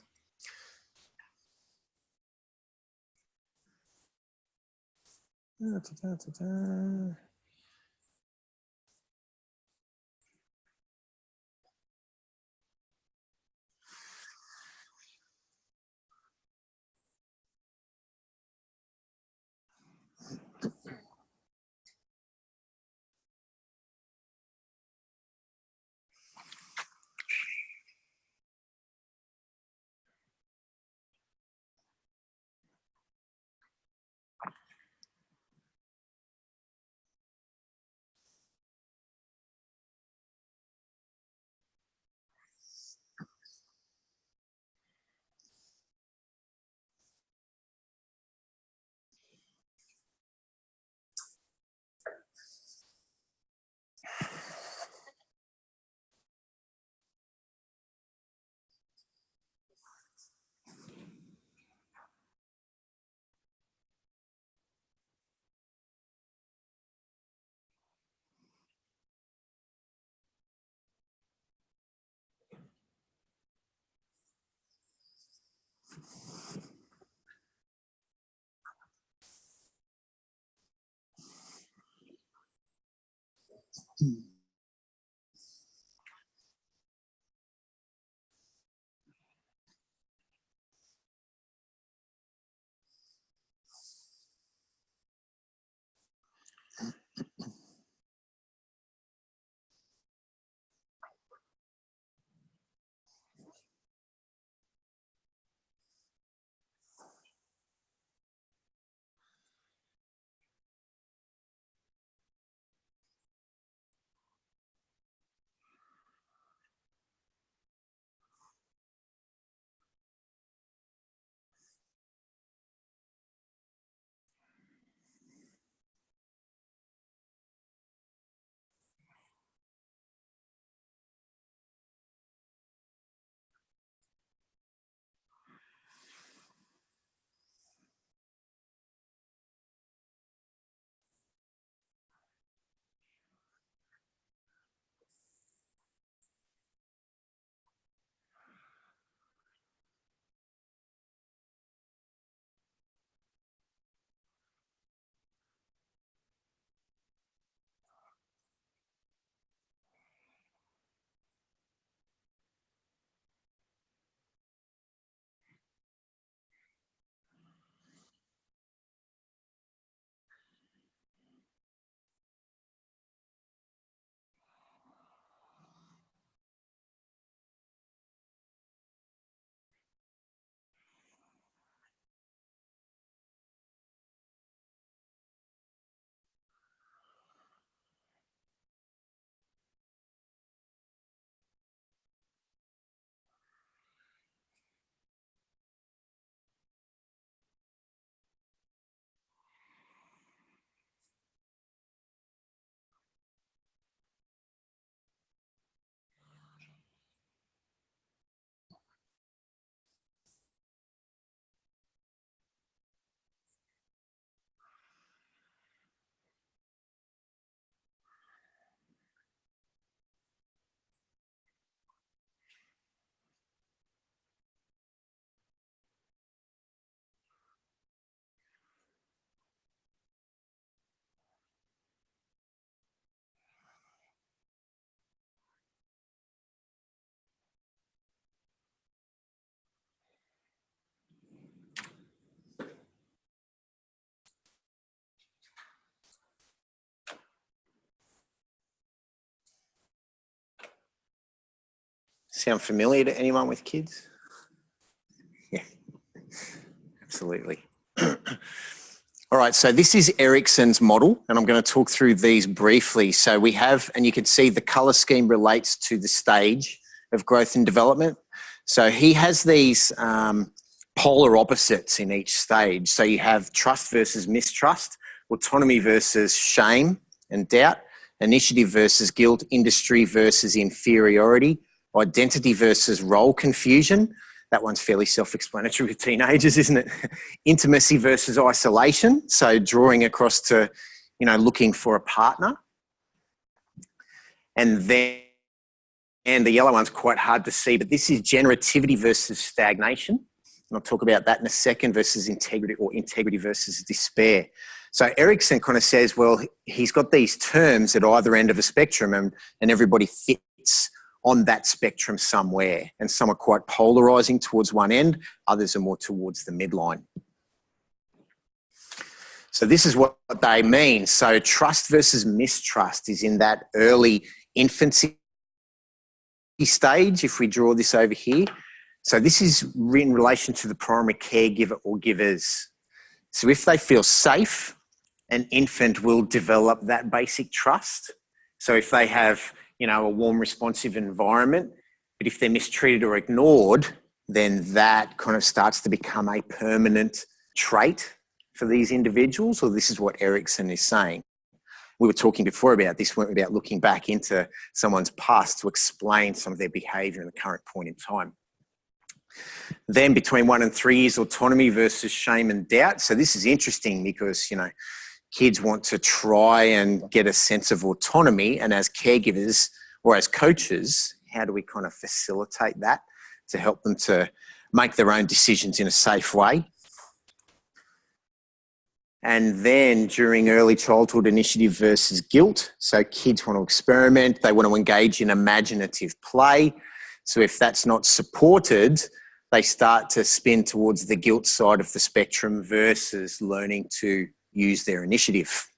Sound familiar to anyone with kids? Yeah, absolutely. All right, so this is Erickson's model, and I'm going to talk through these briefly. So we have, and you can see the color scheme relates to the stage of growth and development. So he has these polar opposites in each stage. So you have trust versus mistrust, autonomy versus shame and doubt, initiative versus guilt, industry versus inferiority, identity versus role confusion. That one's fairly self-explanatory with teenagers, isn't it? Intimacy versus isolation. So drawing across to, you know, looking for a partner. And then, and the yellow one's quite hard to see, but this is generativity versus stagnation. And I'll talk about that in a second, versus integrity, or integrity versus despair. So Erickson kind of says, well, he's got these terms at either end of a spectrum, and everybody fits on that spectrum somewhere. And some are quite polarizing towards one end, others are more towards the midline. So this is what they mean. So trust versus mistrust is in that early infancy stage, if we draw this over here. So this is in relation to the primary caregiver or givers. So if they feel safe, an infant will develop that basic trust. So if they have, you know, a warm, responsive environment, but if they're mistreated or ignored, then that kind of starts to become a permanent trait for these individuals, or this is what Erickson is saying. We were talking before about this, weren't we, about looking back into someone's past to explain some of their behaviour in the current point in time. Then between 1 and 3 years, autonomy versus shame and doubt. So this is interesting because, you know, kids want to try and get a sense of autonomy, and as caregivers or as coaches, how do we kind of facilitate that to help them to make their own decisions in a safe way? And then during early childhood, initiative versus guilt. So kids want to experiment, they want to engage in imaginative play. So if that's not supported, they start to spin towards the guilt side of the spectrum versus learning to use their initiative.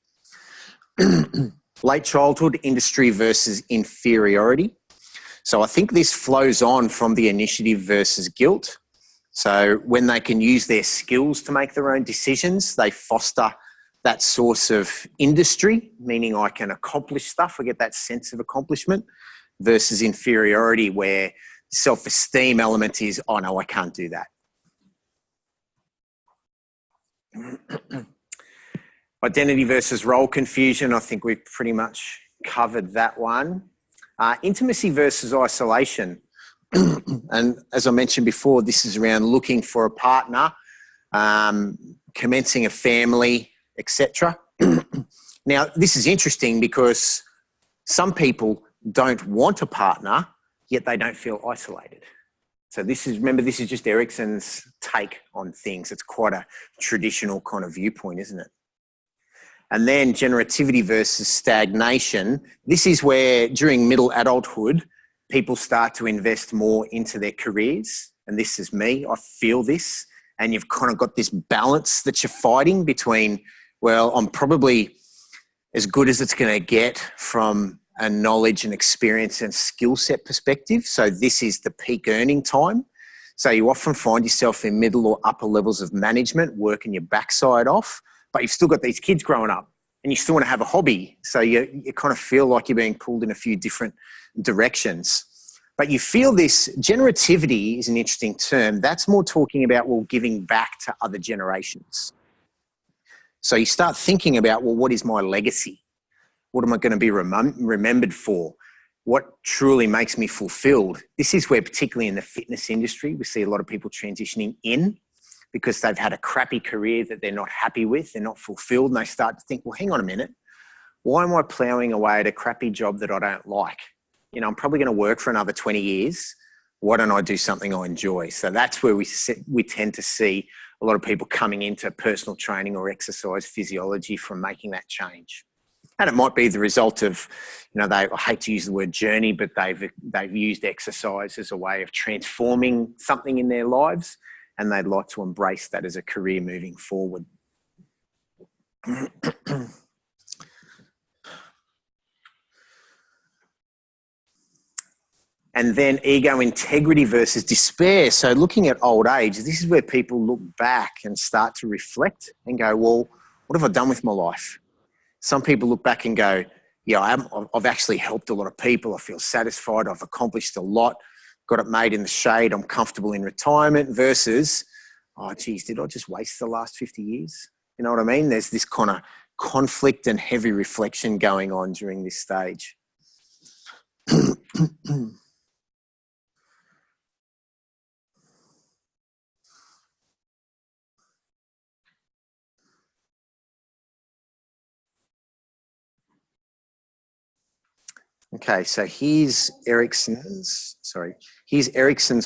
Late childhood, industry versus inferiority. So I think this flows on from the initiative versus guilt. So when they can use their skills to make their own decisions, they foster that source of industry, meaning I can accomplish stuff, I get that sense of accomplishment, versus inferiority where self-esteem element is, oh no, I can't do that. Identity versus role confusion, I think we've pretty much covered that one. Intimacy versus isolation. And as I mentioned before, this is around looking for a partner, commencing a family, etc. Now, this is interesting because some people don't want a partner, yet they don't feel isolated. So this is, remember, this is just Erickson's take on things. It's quite a traditional kind of viewpoint, isn't it? And then generativity versus stagnation. This is where during middle adulthood, people start to invest more into their careers. And this is me, I feel this. And you've kind of got this balance that you're fighting between, well, I'm probably as good as it's going to get from a knowledge and experience and skill set perspective. So this is the peak earning time. So you often find yourself in middle or upper levels of management, working your backside off, but you've still got these kids growing up and you still want to have a hobby. So you kind of feel like you're being pulled in a few different directions. But you feel this, generativity is an interesting term. That's more talking about, well, giving back to other generations. So you start thinking about, well, what is my legacy? What am I going to be remembered for? What truly makes me fulfilled? This is where, particularly in the fitness industry, we see a lot of people transitioning in because they've had a crappy career that they're not happy with, they're not fulfilled, and they start to think, well, hang on a minute, why am I ploughing away at a crappy job that I don't like? You know, I'm probably going to work for another 20 years. Why don't I do something I enjoy? So that's where we tend to see a lot of people coming into personal training or exercise physiology from making that change. And it might be the result of, you know, I hate to use the word journey, but they've used exercise as a way of transforming something in their lives, and they'd like to embrace that as a career moving forward. And then ego integrity versus despair. So looking at old age, this is where people look back and start to reflect and go, well, what have I done with my life? Some people look back and go, yeah, I've actually helped a lot of people. I feel satisfied. I've accomplished a lot, got it made in the shade. I'm comfortable in retirement versus, oh, geez, did I just waste the last 50 years? You know what I mean? There's this kind of conflict and heavy reflection going on during this stage. Okay, so here's Erickson's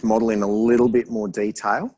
model in a little bit more detail.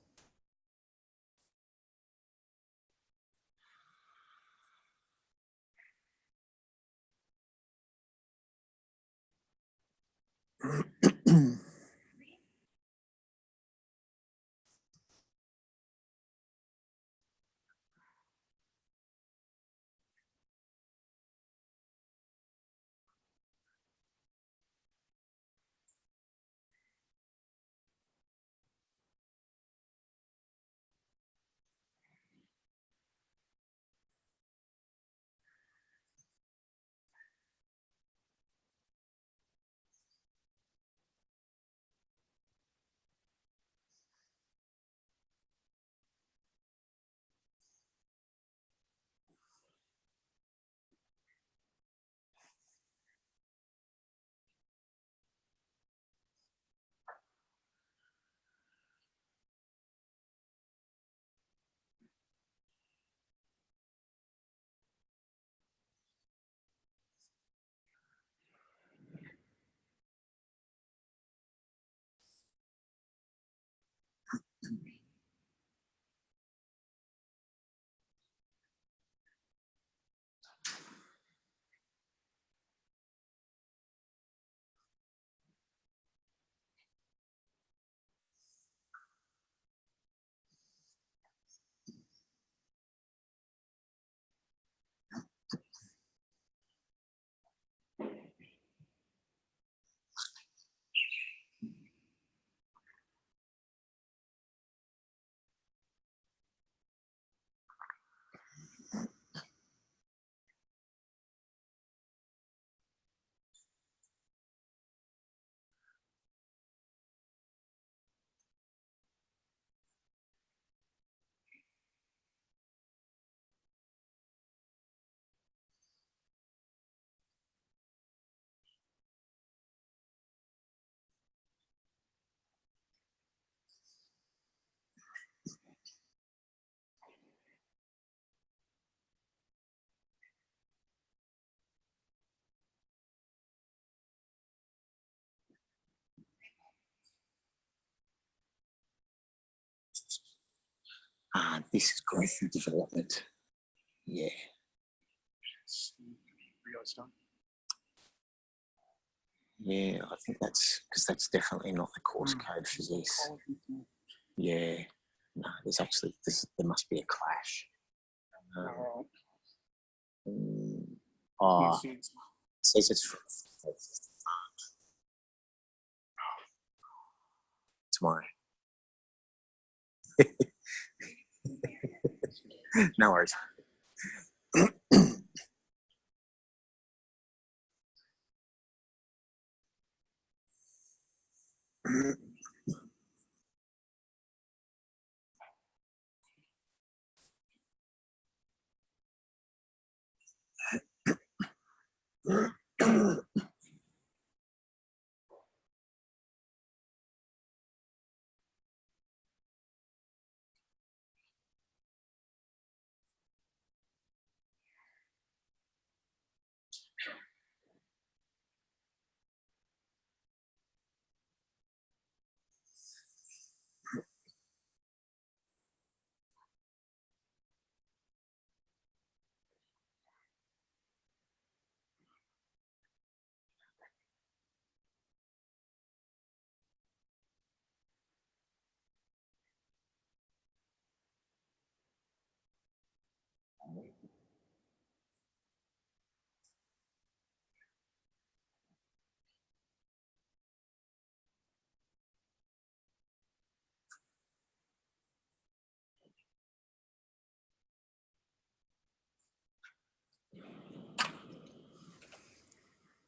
This is growth and development. Yeah. Yeah, I think that's because that's definitely not the course code for this. Yeah. No, there's actually, there must be a clash. It says it's from tomorrow. No worries.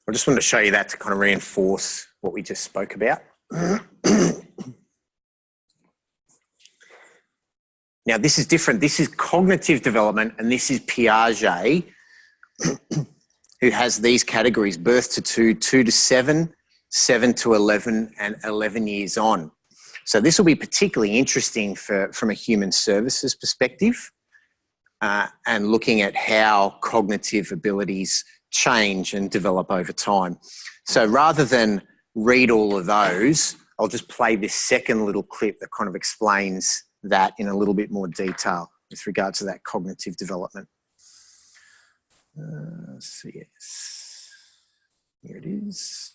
I just wanted to show you that to kind of reinforce what we just spoke about. Now, this is different. This is cognitive development, and this is Piaget, who has these categories: birth to 2, 2 to 7, 7 to 11, and 11 years on. So this will be particularly interesting from a human services perspective, and looking at how cognitive abilities change and develop over time. So rather than read all of those, I'll just play this second little clip that kind of explains that in a little bit more detail with regard to that cognitive development. So yes, here it is.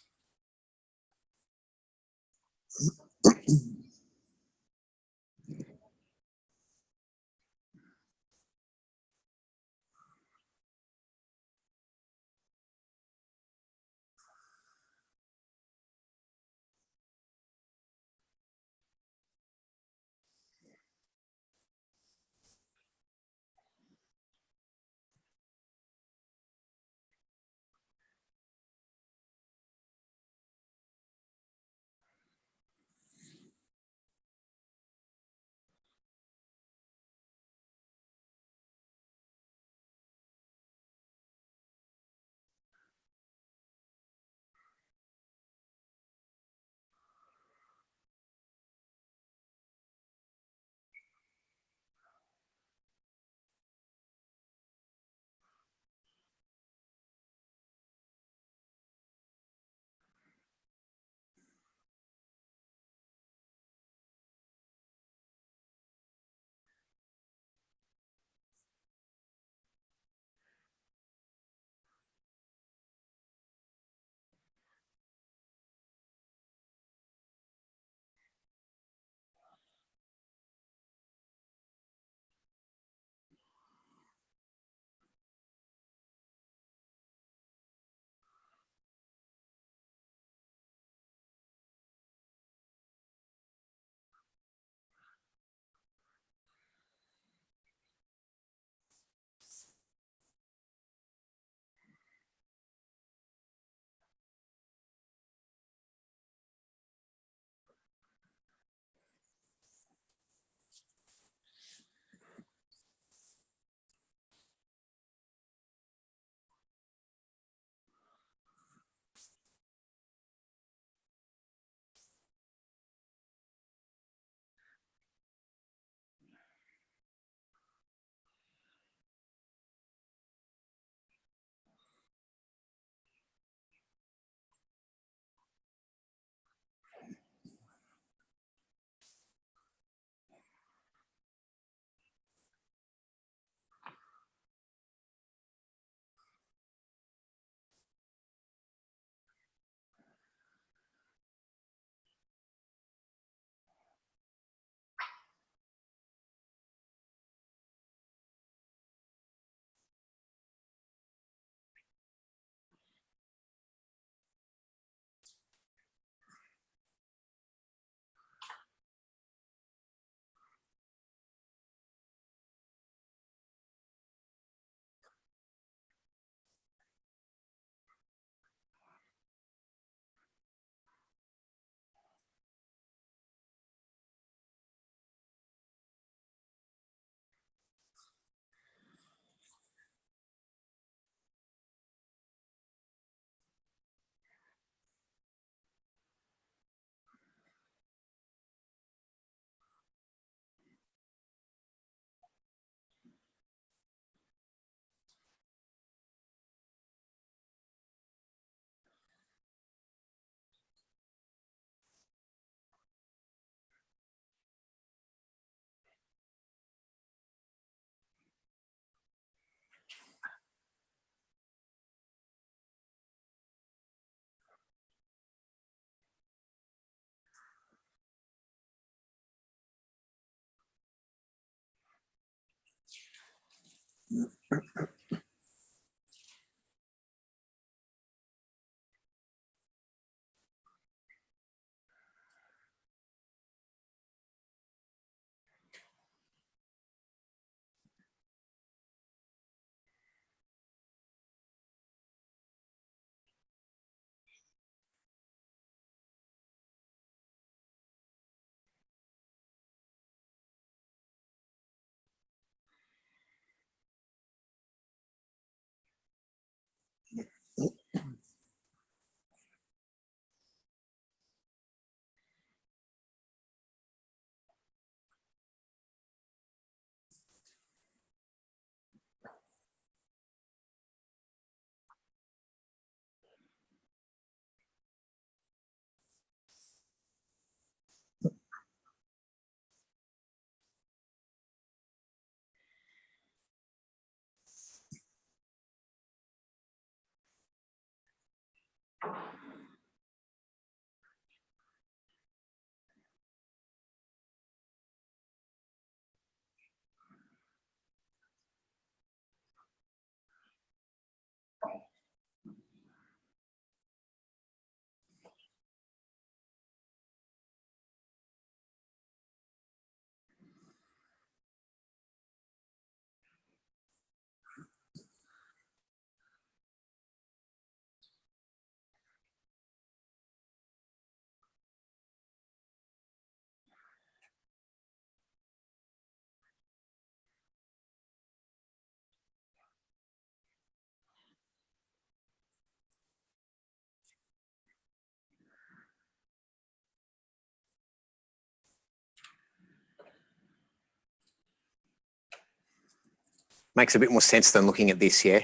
Makes a bit more sense than looking at this, yeah?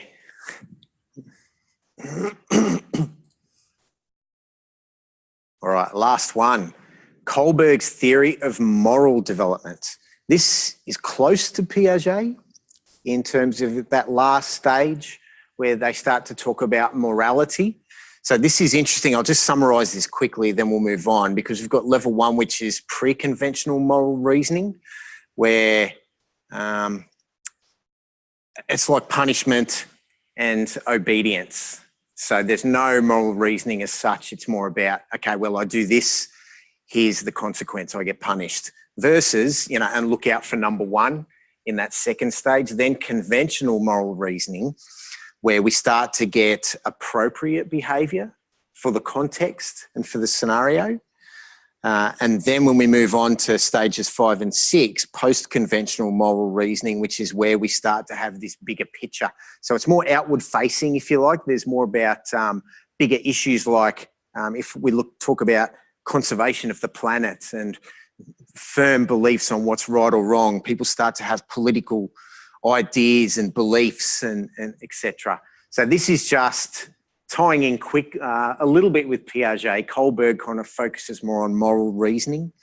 All right, last one. Kohlberg's theory of moral development. This is close to Piaget in terms of that last stage where they start to talk about morality. So this is interesting. I'll just summarize this quickly, then we'll move on, because we've got level one, which is preconventional moral reasoning, where it's like punishment and obedience. So there's no moral reasoning as such. It's more about, okay, well, I do this, here's the consequence, I get punished. Versus, you know, and look out for number one in that second stage. Then conventional moral reasoning, where we start to get appropriate behaviour for the context and for the scenario. And then when we move on to stages 5 and 6, post-conventional moral reasoning, which is where we start to have this bigger picture. So it's more outward facing, if you like. There's more about bigger issues like if we talk about conservation of the planet and firm beliefs on what's right or wrong, people start to have political ideas and beliefs and etc. So this is just tying in quick a little bit with Piaget. Kohlberg kind of focuses more on moral reasoning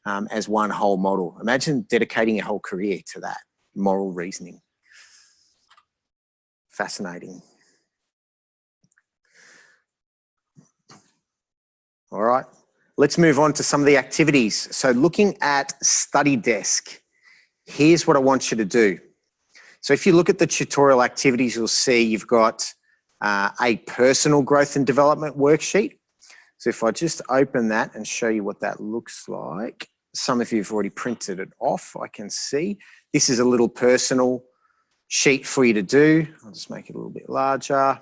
as one whole model. Imagine dedicating your whole career to that, moral reasoning. Fascinating. All right, let's move on to some of the activities. So looking at study desk, here's what I want you to do. So if you look at the tutorial activities, you'll see you've got a personal growth and development worksheet. So if I just open that and show you what that looks like, some of you have already printed it off, I can see. This is a little personal sheet for you to do. I'll just make it a little bit larger.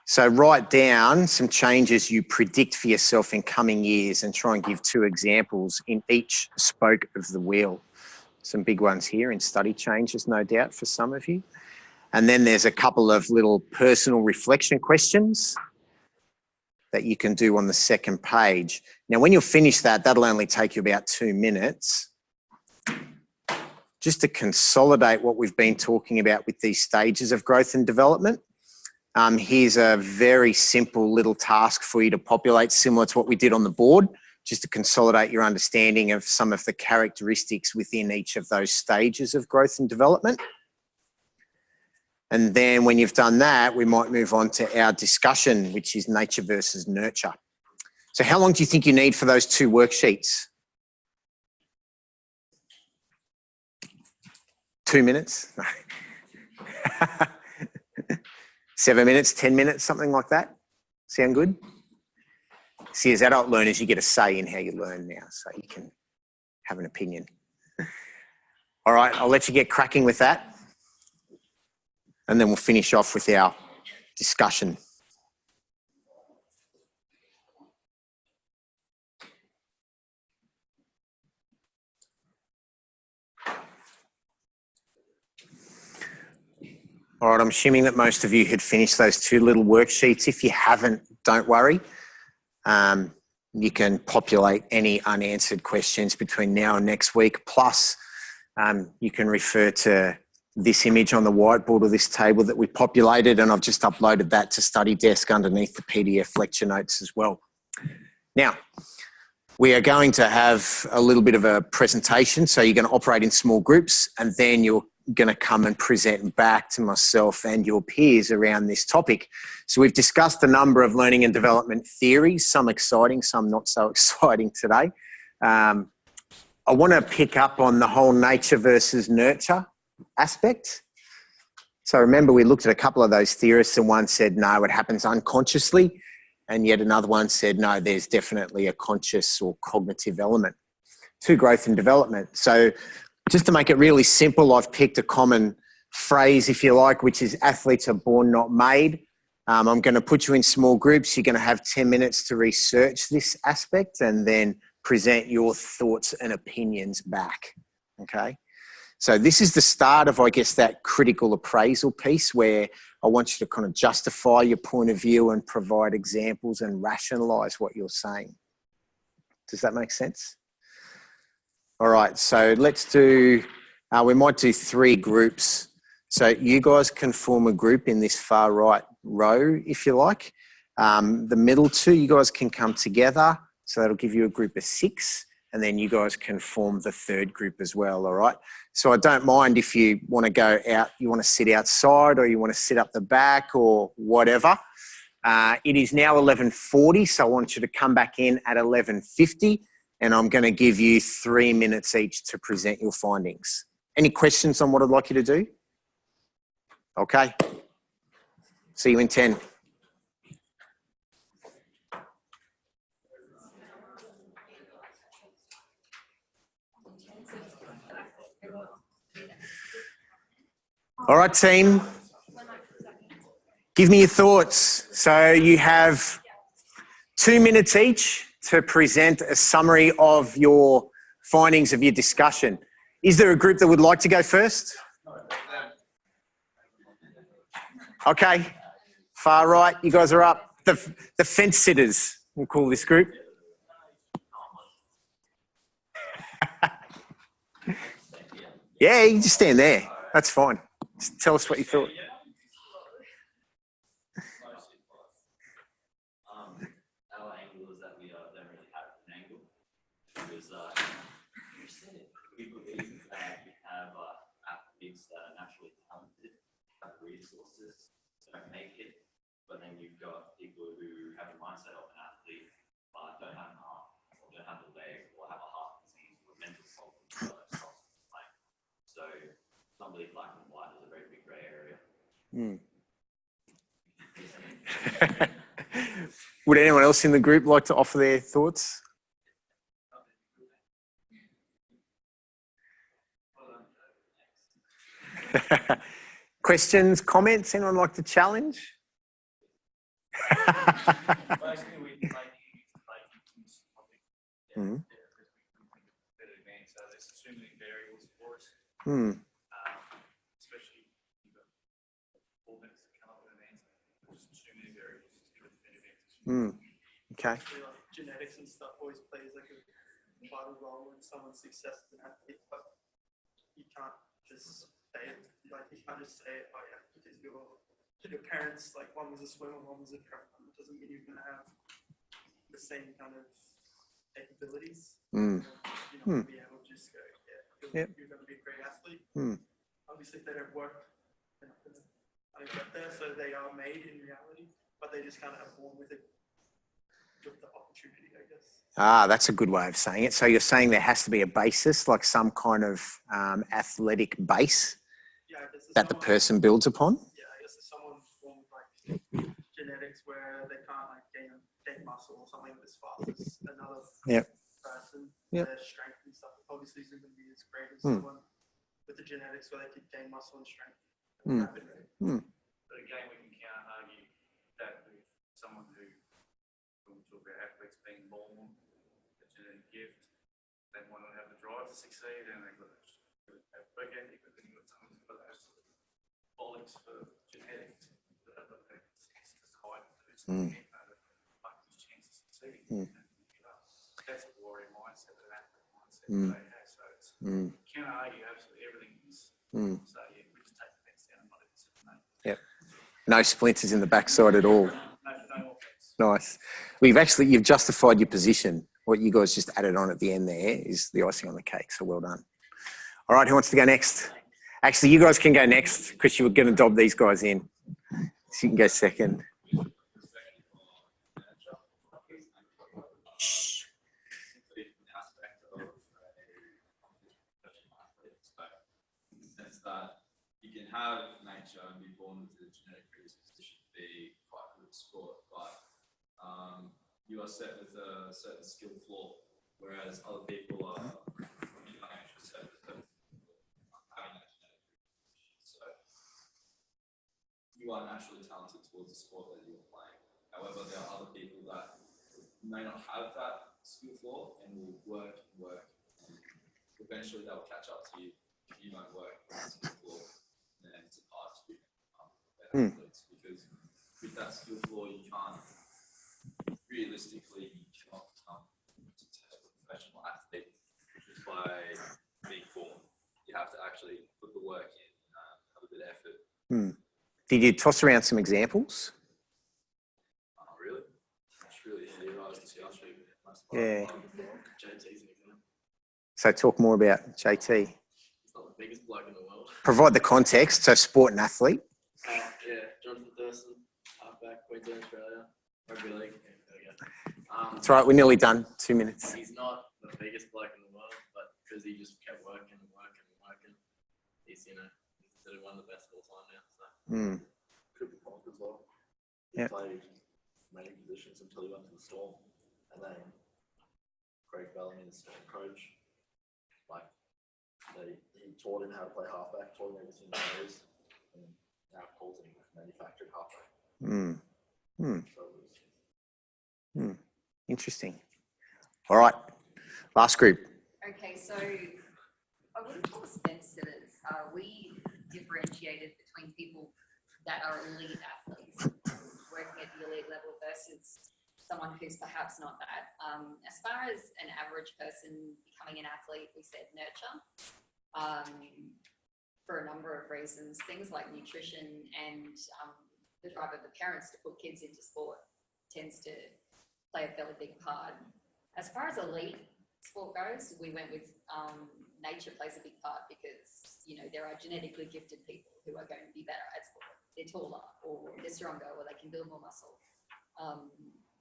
So write down some changes you predict for yourself in coming years and try and give 2 examples in each spoke of the wheel. Some big ones here in study changes, no doubt, for some of you. And then there's a couple of little personal reflection questions that you can do on the second page. Now, when you'll finish that, that'll only take you about 2 minutes. Just to consolidate what we've been talking about with these stages of growth and development, here's a very simple little task for you to populate, similar to what we did on the board, just to consolidate your understanding of some of the characteristics within each of those stages of growth and development. And then when you've done that, we might move on to our discussion, which is nature versus nurture. So how long do you think you need for those 2 worksheets? 2 minutes? 7 minutes, 10 minutes, something like that? Sound good? See, as adult learners, you get a say in how you learn now, so you can have an opinion. All right, I'll let you get cracking with that. And then we'll finish off with our discussion. All right, I'm assuming that most of you had finished those 2 little worksheets. If you haven't, don't worry. You can populate any unanswered questions between now and next week. Plus, you can refer to this image on the whiteboard or this table that we populated, and I've just uploaded that to Study Desk underneath the PDF lecture notes as well. Now, we are going to have a little bit of a presentation, so you're going to operate in small groups, and then you'll going to come and present back to myself and your peers around this topic. So we've discussed a number of learning and development theories, some exciting, some not so exciting today. I want to pick up on the whole nature versus nurture aspect. So remember, we looked at a couple of those theorists, and one said, no, it happens unconsciously. And yet another one said, no, there's definitely a conscious or cognitive element to growth and development. So just to make it really simple, I've picked a common phrase, if you like, which is athletes are born, not made. I'm going to put you in small groups. You're going to have 10 minutes to research this aspect and then present your thoughts and opinions back. Okay. So this is the start of, I guess, that critical appraisal piece where I want you to kind of justify your point of view and provide examples and rationalize what you're saying. Does that make sense? All right, so let's do, we might do 3 groups. So you guys can form a group in this far right row, if you like. The middle 2, you guys can come together. So that'll give you a group of 6. And then you guys can form the 3rd group as well, all right? So I don't mind if you want to go out, you want to sit outside or you want to sit up the back or whatever. It is now 11:40, so I want you to come back in at 11:50, and I'm going to give you 3 minutes each to present your findings. Any questions on what I'd like you to do? Okay. See you in 10. All right, team. Give me your thoughts. So you have 2 minutes each to present a summary of your findings of your discussion. Is there a group that would like to go first? Okay. Far right, you guys are up. The fence sitters, we'll call this group. Yeah, you can just stand there. That's fine. Just tell us what you thought. Our angle is that we don't really have an angle because we believe that we have athletes that are naturally talented, have resources, don't make it, but then you've got people who have a mindset of an athlete but don't have an arm, or don't have a leg, or have a heart disease, or a mental problem. So somebody black and white is a very big grey area. Would anyone else in the group like to offer their thoughts? Questions, comments? Anyone like to challenge? Especially Okay. Genetics and stuff always plays like a vital role in someone's success as an athlete, but you can't just say it. Like you can't just say it, oh yeah, because your parents, like one was a swimmer, one was a trainer. It doesn't mean you're going to have the same kind of capabilities. You're not going to be able to just go, yeah, you're going to be a great athlete. Obviously, if they don't work, they're not going to get there. So they are made in reality, but they just kind of have born with it, with the opportunity, I guess. Ah, that's a good way of saying it. So you're saying there has to be a basis, like some kind of athletic base that the person builds upon? Yeah, I guess if someone formed like genetics where they can't like gain muscle or something as fast as another person, their strength and stuff obviously isn't going to be as great as someone with the genetics where they could gain muscle and strength rapidly. But again, we can counter argue that with someone who, when we talk about athletes being born with a genetic gift, they might not have the drive to succeed, and they've got to have work ethic, but then you've got someone who's got those bollocks for genetics that have got that high chance of succeeding. That's a warrior mindset, an athlete mindset that they have. So it's can't argue absolutely everything is. So yeah, we just take the fence down and let it sit. Yep. No splinters in the backside at all. No offense. Nice. Well, you've justified your position. What you guys just added on at the end there is the icing on the cake. So well done. All right, who wants to go next? Actually, you guys can go next because you were going to dob these guys in. So you can go second. You can have nature and be born with a genetic predisposition to be quite good at sport, but you are set with a certain skill floor, whereas other people are actually set with having that genetic predisposition. So you are naturally talented towards the sport that you're playing. However, there are other people that may not have that skill floor and will work and work, and eventually they'll catch up to you if you don't work for that skill floor. And it's hard to become better athletes because with that skill floor, you can't realistically become a successful professional athlete just by being born. You have to actually put the work in, have a bit of effort. Did you toss around some examples? Really? It's really theorised discussion. Yeah. JT's an example. So talk more about JT. He's not the biggest bloke in the world. Provide the context. So sport and athlete. Yeah, Jonathan Thurston, halfback, Queensland, Australia, rugby league. Yeah, there we go. That's right. We're nearly done. 2 minutes. He's not the biggest bloke in the world, but because he just kept working and working and working, he's, he's considered one of the best of all time now. So. Could be Ponk as well. He played many positions until he went to the Storm, and then Craig Bellamy, the Storm coach, he taught him how to play halfback, taught him everything he knows, and now calls him manufactured halfback. So Interesting. All right. Last group. Okay, so I wouldn't call us fence sitters. We differentiated between people that are elite athletes working at the elite level versus someone who's perhaps not that. As far as an average person becoming an athlete, we said nurture for a number of reasons. Things like nutrition and the drive of the parents to put kids into sport tends to play a fairly big part. As far as elite sport goes, we went with nature plays a big part because, there are genetically gifted people who are going to be better at sport. They're taller or they're stronger or they can build more muscle.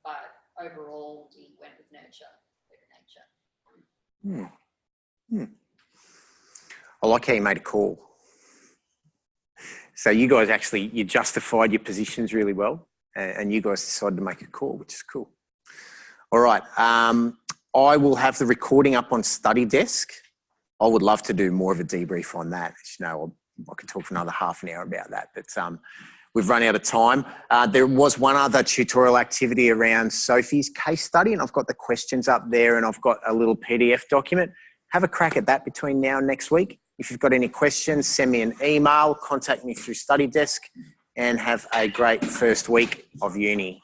But overall, we went with nurture over nature. I like how you made a call. So you guys you justified your positions really well, and you guys decided to make a call, which is cool. All right. I will have the recording up on Study Desk. I would love to do more of a debrief on that. I could talk for another half an hour about that, but we've run out of time. There was one other tutorial activity around Sophie's case study, and I've got the questions up there, and I've got a little PDF document. Have a crack at that between now and next week. If you've got any questions, send me an email, contact me through Study Desk, and have a great first week of uni.